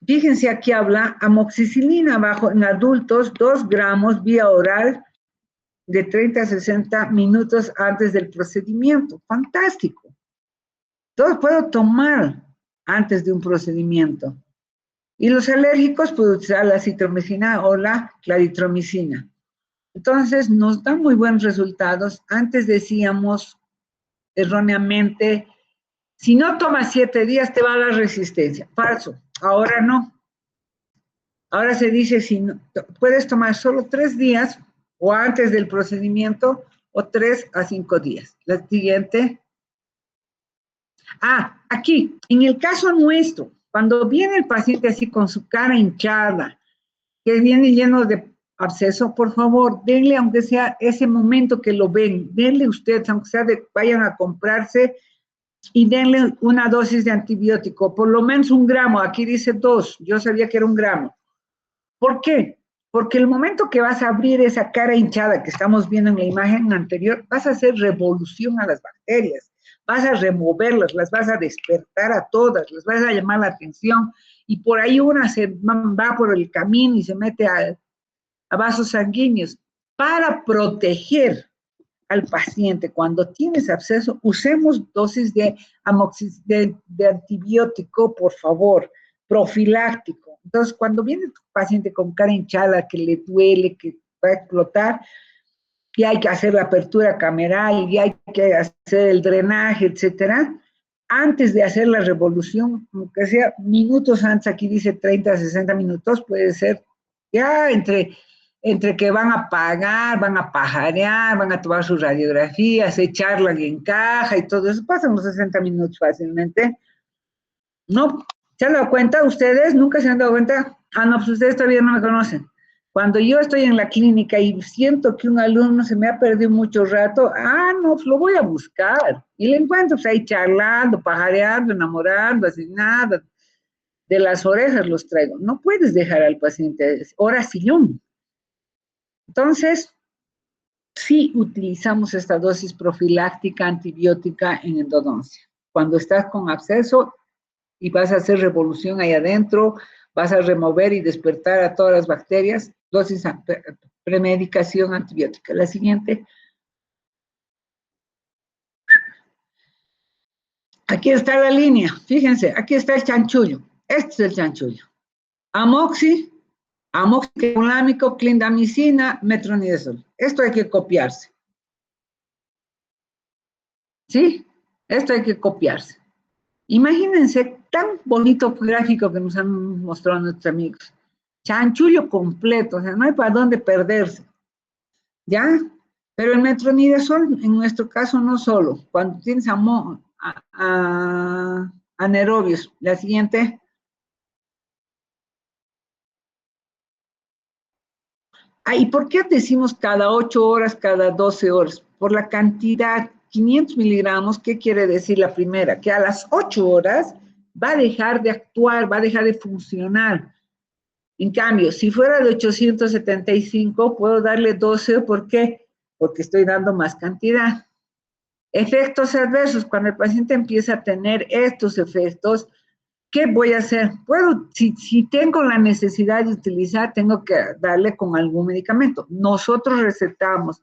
[SPEAKER 2] fíjense aquí habla, amoxicilina bajo en adultos, 2 gramos vía oral de 30 a 60 minutos antes del procedimiento. Fantástico. Entonces, puedo tomar antes de un procedimiento. Y los alérgicos pueden utilizar la citromicina o la claritromicina. Entonces, nos dan muy buenos resultados. Antes decíamos erróneamente, si no tomas 7 días te va a dar resistencia. Falso. Ahora no. Ahora se dice, si no, puedes tomar solo 3 días o antes del procedimiento o 3 a 5 días. La siguiente. Aquí, en el caso nuestro, cuando viene el paciente así con su cara hinchada, que viene lleno de absceso, por favor, denle, aunque sea ese momento que lo ven, denle ustedes, aunque sea vayan a comprarse y denle una dosis de antibiótico, por lo menos 1 gramo, aquí dice 2, yo sabía que era 1 gramo. ¿Por qué? Porque el momento que vas a abrir esa cara hinchada que estamos viendo en la imagen anterior, vas a hacer revolución a las bacterias, vas a removerlas, las vas a despertar a todas, les vas a llamar la atención y por ahí una se va por el camino y se mete a vasos sanguíneos. Para proteger al paciente cuando tienes absceso, usemos dosis de antibiótico, por favor, profiláctico. Entonces, cuando viene tu paciente con cara hinchada, que le duele, que va a explotar, y hay que hacer la apertura cameral, y hay que hacer el drenaje, etcétera, antes de hacer la revolución, aunque sea minutos antes, aquí dice 30 a 60 minutos, puede ser ya entre que van a pagar, van a pajarear, van a tomar sus radiografías, se charlan en caja y todo eso, pasan los 60 minutos fácilmente. ¿No? ¿Se han dado cuenta ustedes? ¿Nunca se han dado cuenta? Ah, no, pues ustedes todavía no me conocen. Cuando yo estoy en la clínica y siento que un alumno se me ha perdido mucho rato, no, pues lo voy a buscar. Y le encuentro pues, ahí charlando, pajareando, enamorando, así nada. De las orejas los traigo. No puedes dejar al paciente oración. Entonces, sí utilizamos esta dosis profiláctica antibiótica en endodoncia. Cuando estás con absceso y vas a hacer revolución ahí adentro, vas a remover y despertar a todas las bacterias, dosis premedicación antibiótica. La siguiente. Aquí está la línea, fíjense, aquí está el chanchullo. Este es el chanchullo. Amoxicillámico, clindamicina, metronidazol. Esto hay que copiarse. ¿Sí? Esto hay que copiarse. Imagínense tan bonito gráfico que nos han mostrado nuestros amigos. Chanchullo completo, o sea, no hay para dónde perderse. ¿Ya? Pero el metronidazol, en nuestro caso, no solo. Cuando tienes anaerobios. La siguiente. ¿Y por qué decimos cada 8 horas, cada 12 horas? Por la cantidad, 500 miligramos, ¿qué quiere decir la primera? Que a las 8 horas va a dejar de actuar, va a dejar de funcionar. En cambio, si fuera de 875, puedo darle 12, ¿por qué? Porque estoy dando más cantidad. Efectos adversos, cuando el paciente empieza a tener estos efectos, ¿qué voy a hacer? Si tengo la necesidad de utilizar, tengo que darle con algún medicamento. Nosotros recetamos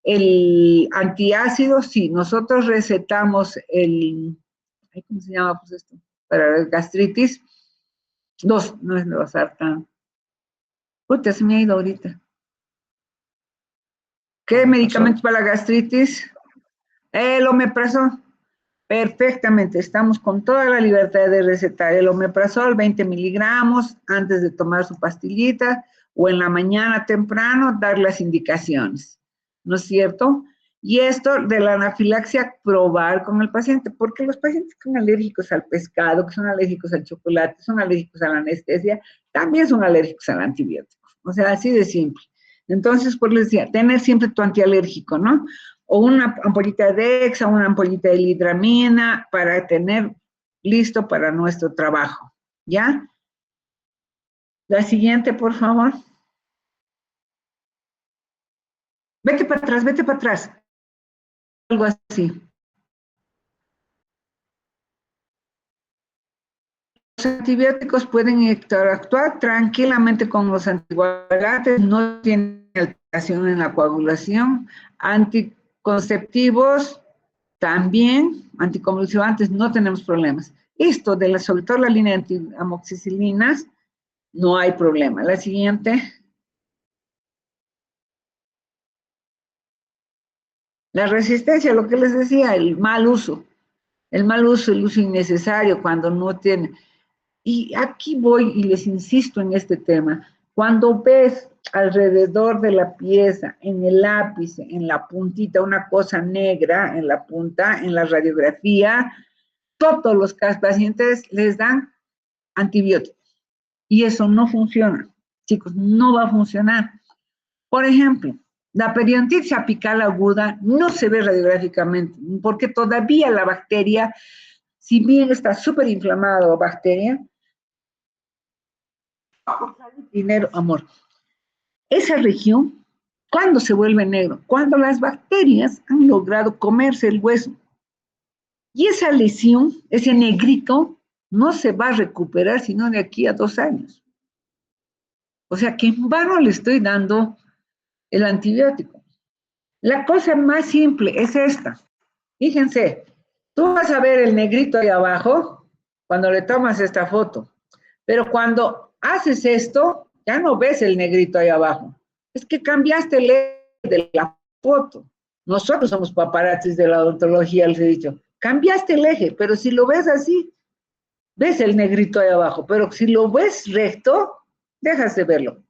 [SPEAKER 2] el antiácido, sí, nosotros recetamos ¿cómo se llama pues esto? Para la gastritis. No es losartán. Puta, se me ha ido ahorita. ¿Qué medicamentos para la gastritis? El omeprazol. Perfectamente, estamos con toda la libertad de recetar el omeprazol, 20 miligramos, antes de tomar su pastillita, o en la mañana temprano, dar las indicaciones, ¿no es cierto? Y esto de la anafilaxia, probar con el paciente, porque los pacientes que son alérgicos al pescado, que son alérgicos al chocolate, son alérgicos a la anestesia, también son alérgicos al antibiótico, o sea, así de simple. Entonces, pues les decía, tener siempre tu antialérgico, ¿no? O una ampollita de Dexa, una ampollita de lidramina, para tener listo para nuestro trabajo, ¿ya? La siguiente, por favor. Vete para atrás, vete para atrás. Algo así. Los antibióticos pueden interactuar tranquilamente con los anticoagulantes, no tienen alteración en la coagulación. Anticonceptivos también, anticonvulsivantes, no tenemos problemas. Esto sobre todo la línea de amoxicilinas, no hay problema. La siguiente. La resistencia, lo que les decía, el mal uso, el uso innecesario cuando no tiene. Y aquí voy y les insisto en este tema. Cuando ves alrededor de la pieza, en el ápice, en la puntita, una cosa negra en la punta, en la radiografía, todos los pacientes les dan antibióticos. Y eso no funciona. Chicos, no va a funcionar. Por ejemplo, la periodontitis apical aguda no se ve radiográficamente, porque todavía la bacteria, si bien está súper inflamada la bacteria, dinero, amor. Esa región, ¿cuándo se vuelve negro? Cuando las bacterias han logrado comerse el hueso. Y esa lesión, ese negrito, no se va a recuperar sino de aquí a 2 años. O sea que en vano le estoy dando el antibiótico. La cosa más simple es esta. Fíjense, tú vas a ver el negrito ahí abajo cuando le tomas esta foto, pero cuando haces esto, ya no ves el negrito ahí abajo. Es que cambiaste el eje de la foto. Nosotros somos paparazzis de la odontología, les he dicho. Cambiaste el eje, pero si lo ves así, ves el negrito ahí abajo, pero si lo ves recto, dejas de verlo.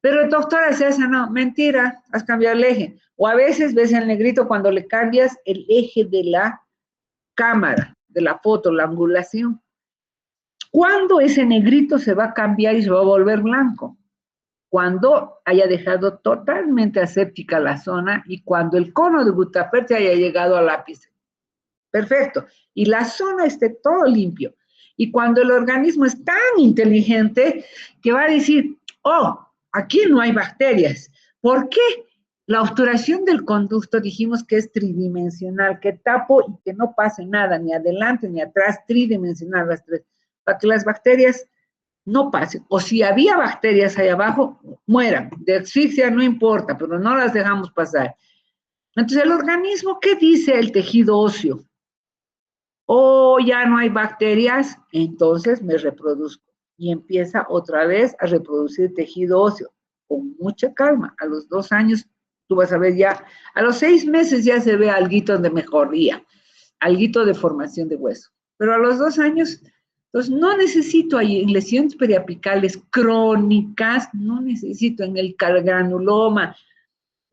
[SPEAKER 2] Pero el doctor hace eso, no, mentira, has cambiado el eje. O a veces ves el negrito cuando le cambias el eje de la cámara, de la foto, la angulación. ¿Cuándo ese negrito se va a cambiar y se va a volver blanco? Cuando haya dejado totalmente aséptica la zona y cuando el cono de Guttapert haya llegado al ápice. Perfecto. Y la zona esté todo limpio. Y cuando el organismo es tan inteligente que va a decir, oh, aquí no hay bacterias. ¿Por qué? La obturación del conducto dijimos que es tridimensional, que tapo y que no pase nada, ni adelante ni atrás, tridimensional las tres, para que las bacterias no pasen. O si había bacterias ahí abajo, mueran. De asfixia no importa, pero no las dejamos pasar. Entonces, el organismo, ¿qué dice el tejido óseo? Oh, ya no hay bacterias, entonces me reproduzco. Y empieza otra vez a reproducir tejido óseo, con mucha calma. A los 2 años, tú vas a ver ya, a los 6 meses ya se ve alguito de mejoría, alguito de formación de hueso. Pero a los 2 años, entonces no necesito ahí en lesiones periapicales crónicas, no necesito en el granuloma,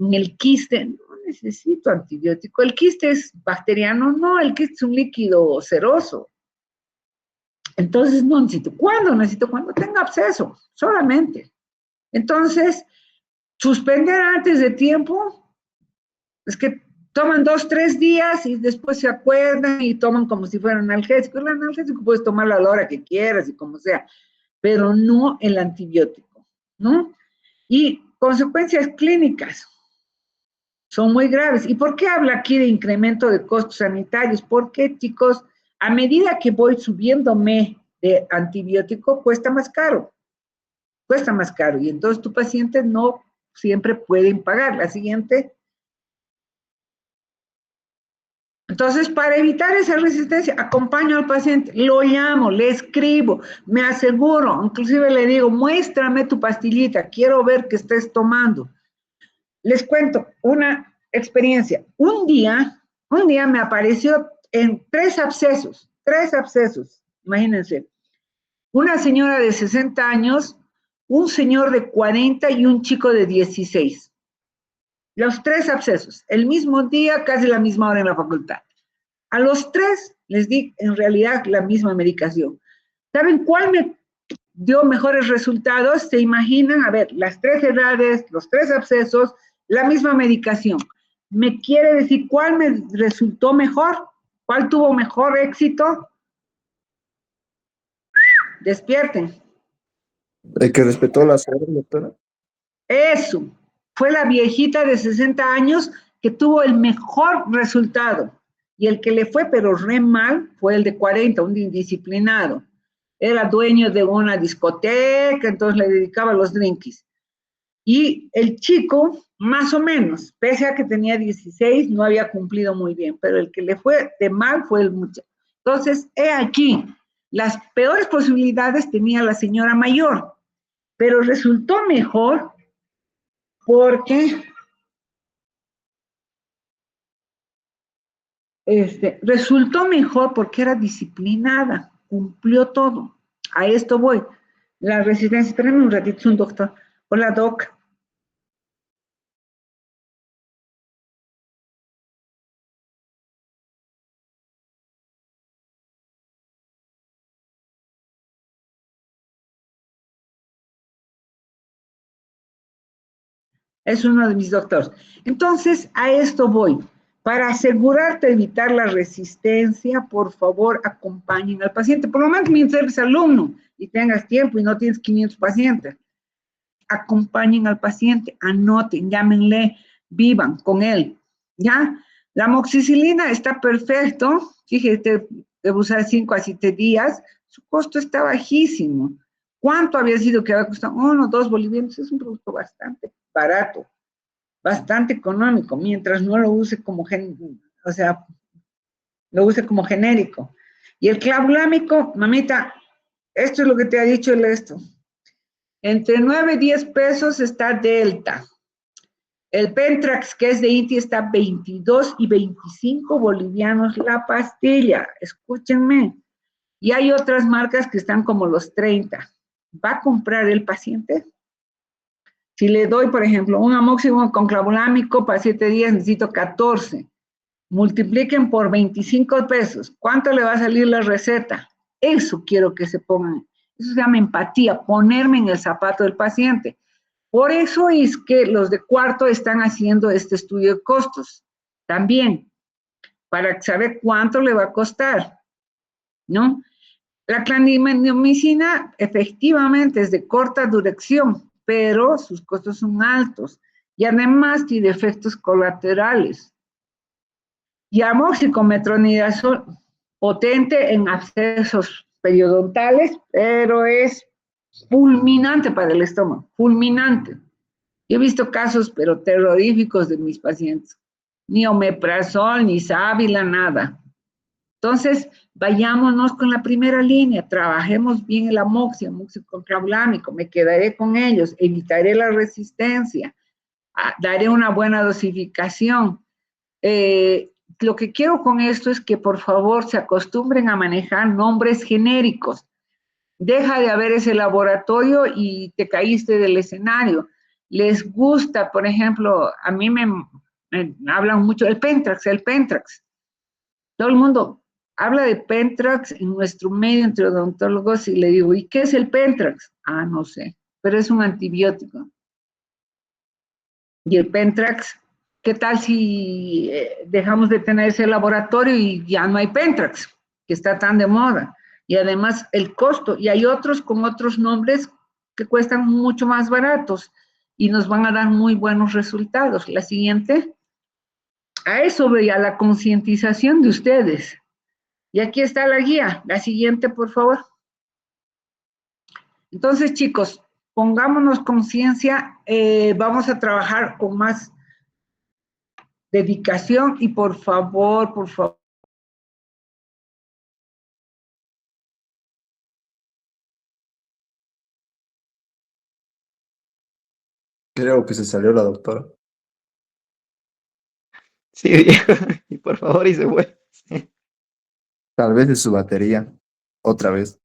[SPEAKER 2] en el quiste, no necesito antibiótico. ¿El quiste es bacteriano? No, el quiste es un líquido seroso. Entonces no necesito. ¿Cuándo necesito? Cuando tenga absceso, solamente. Entonces, suspender antes de tiempo, es que toman 2, 3 días y después se acuerdan y toman como si fueran analgésicos. El analgésico puedes tomarlo a la hora que quieras y como sea, pero no el antibiótico, ¿no? Y consecuencias clínicas son muy graves. ¿Y por qué habla aquí de incremento de costos sanitarios? Porque, chicos, a medida que voy subiéndome de antibiótico, cuesta más caro. Cuesta más caro. Y entonces tu paciente no siempre pueden pagar. La siguiente. Entonces, para evitar esa resistencia, acompaño al paciente, lo llamo, le escribo, me aseguro, inclusive le digo, muéstrame tu pastillita, quiero ver qué estés tomando. Les cuento una experiencia. Un día me apareció en 3 abscesos, imagínense. Una señora de 60 años, un señor de 40 y un chico de 16. Los 3 abscesos, el mismo día, casi la misma hora en la facultad. A los 3 les di en realidad la misma medicación. ¿Saben cuál me dio mejores resultados? ¿Se imaginan? A ver, las 3 edades, los 3 abscesos, la misma medicación. ¿Me quiere decir cuál me resultó mejor? ¿Cuál tuvo mejor éxito? Despierten.
[SPEAKER 9] ¿El que respetó las horas, doctora?
[SPEAKER 2] Eso. Fue la viejita de 60 años que tuvo el mejor resultado. Y el que le fue, pero re mal, fue el de 40, un indisciplinado. Era dueño de una discoteca, entonces le dedicaba los drinks. Y el chico, más o menos, pese a que tenía 16, no había cumplido muy bien, pero el que le fue de mal fue el muchacho. Entonces, he aquí, las peores posibilidades tenía la señora mayor, pero resultó mejor porque era disciplinada, cumplió todo. A esto voy. La resistencia, espérenme un ratito, es un doctor. Hola, doc. Es uno de mis doctores. Entonces, a esto voy. Para asegurarte de evitar la resistencia, por favor, acompañen al paciente. Por lo menos mientras eres alumno y tengas tiempo y no tienes 500 pacientes. Acompañen al paciente, anoten, llámenle, vivan con él. ¿Ya? La amoxicilina está perfecto. Fíjate, debe usar 5 a 7 días. Su costo está bajísimo. ¿Cuánto había sido que había costado? 1 o 2 bolivianos. Es un producto bastante barato, bastante económico, mientras no lo use como, o sea, lo use como genérico. Y el clavulámico, mamita, esto es lo que te ha dicho el esto. Entre 9 y 10 pesos está Delta. El Pentrax, que es de INTI, está 22 y 25 bolivianos la pastilla. Escúchenme. Y hay otras marcas que están como los 30. ¿Va a comprar el paciente? Si le doy, por ejemplo, un amoxicilina con clavulámico para 7 días, necesito 14. Multipliquen por 25 pesos. ¿Cuánto le va a salir la receta? Eso quiero que se pongan. Eso se llama empatía, ponerme en el zapato del paciente. Por eso es que los de cuarto están haciendo este estudio de costos también, para saber cuánto le va a costar, ¿no? La clandimicina efectivamente es de corta duración, pero sus costos son altos y además tiene efectos colaterales. Y amoxicilmetronidazol, potente en abscesos periodontales, pero es fulminante para el estómago, fulminante. Yo he visto casos, pero terroríficos de mis pacientes. Ni omeprazol, ni sábila, nada. Entonces, vayámonos con la primera línea, trabajemos bien el amoxicilina con clavulámico, me quedaré con ellos, evitaré la resistencia, daré una buena dosificación. Lo que quiero con esto es que por favor se acostumbren a manejar nombres genéricos. Deja de haber ese laboratorio y te caíste del escenario. Les gusta, por ejemplo, a mí me hablan mucho del Pentrax, el Pentrax. Todo el mundo habla de Pentrax en nuestro medio entre odontólogos y le digo, ¿y qué es el Pentrax? Ah, no sé, pero es un antibiótico. Y el Pentrax, ¿qué tal si dejamos de tener ese laboratorio y ya no hay Pentrax, que está tan de moda? Y además el costo, y hay otros con otros nombres que cuestan mucho más baratos y nos van a dar muy buenos resultados. La siguiente, a eso veía la concientización de ustedes. Y aquí está la guía. La siguiente, por favor. Entonces, chicos, pongámonos conciencia, vamos a trabajar con más dedicación y por favor,
[SPEAKER 9] Creo que se salió la doctora.
[SPEAKER 5] Sí, viejo. Y por favor, y se fue.
[SPEAKER 9] Tal vez es su batería. Otra vez.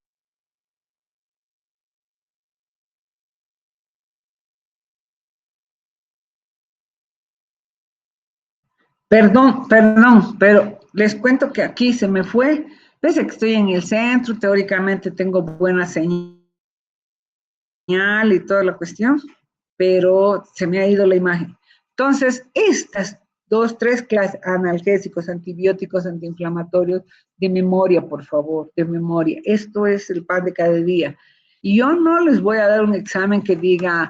[SPEAKER 2] perdón, pero les cuento que aquí se me fue, pese a que estoy en el centro, teóricamente tengo buena señal y toda la cuestión, pero se me ha ido la imagen. Entonces, estas 2, 3 clases, analgésicos, antibióticos, antiinflamatorios, de memoria, por favor, de memoria. Esto es el pan de cada día. Y yo no les voy a dar un examen que diga,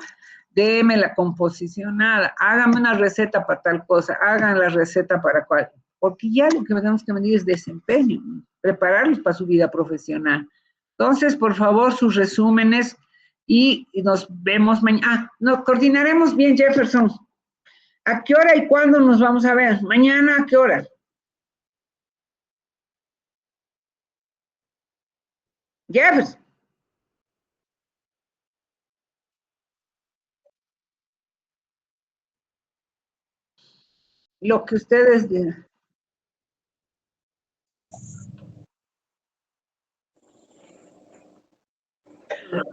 [SPEAKER 2] déme la composición, nada, hágame una receta para tal cosa, hagan la receta para cual, porque ya lo que tenemos que medir es desempeño, prepararlos para su vida profesional. Entonces, por favor, sus resúmenes y nos vemos mañana. Nos coordinaremos bien, Jefferson. ¿A qué hora y cuándo nos vamos a ver? ¿Mañana a qué hora? Jefferson. Lo que ustedes digan.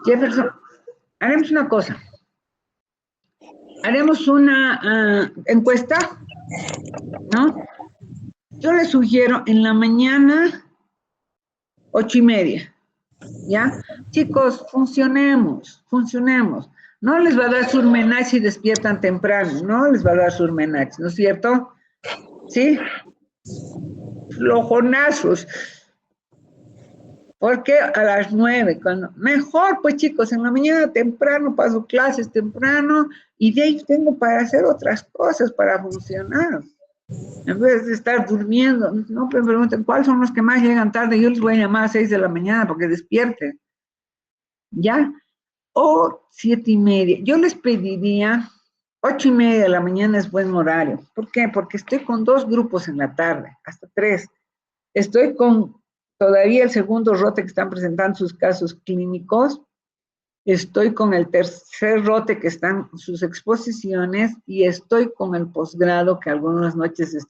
[SPEAKER 2] Jefferson, haremos una cosa. Haremos una encuesta, ¿no? Yo les sugiero en la mañana 8:30, ¿ya? Chicos, funcionemos. No les va a dar surmenage si despiertan temprano, no les va a dar surmenage, ¿no es cierto? ¿Sí? Flojonazos. Porque a las 9, mejor pues chicos, en la mañana temprano paso clases temprano y de ahí tengo para hacer otras cosas, para funcionar. En vez de estar durmiendo, no me pregunten cuáles son los que más llegan tarde, yo les voy a llamar a 6 de la mañana porque despierten, ¿ya? O 7:30. Yo les pediría 8:30 de la mañana es buen horario. ¿Por qué? Porque estoy con 2 grupos en la tarde, hasta 3. Estoy con todavía el segundo rote que están presentando sus casos clínicos. Estoy con el tercer rote que están sus exposiciones y estoy con el posgrado que algunas noches estoy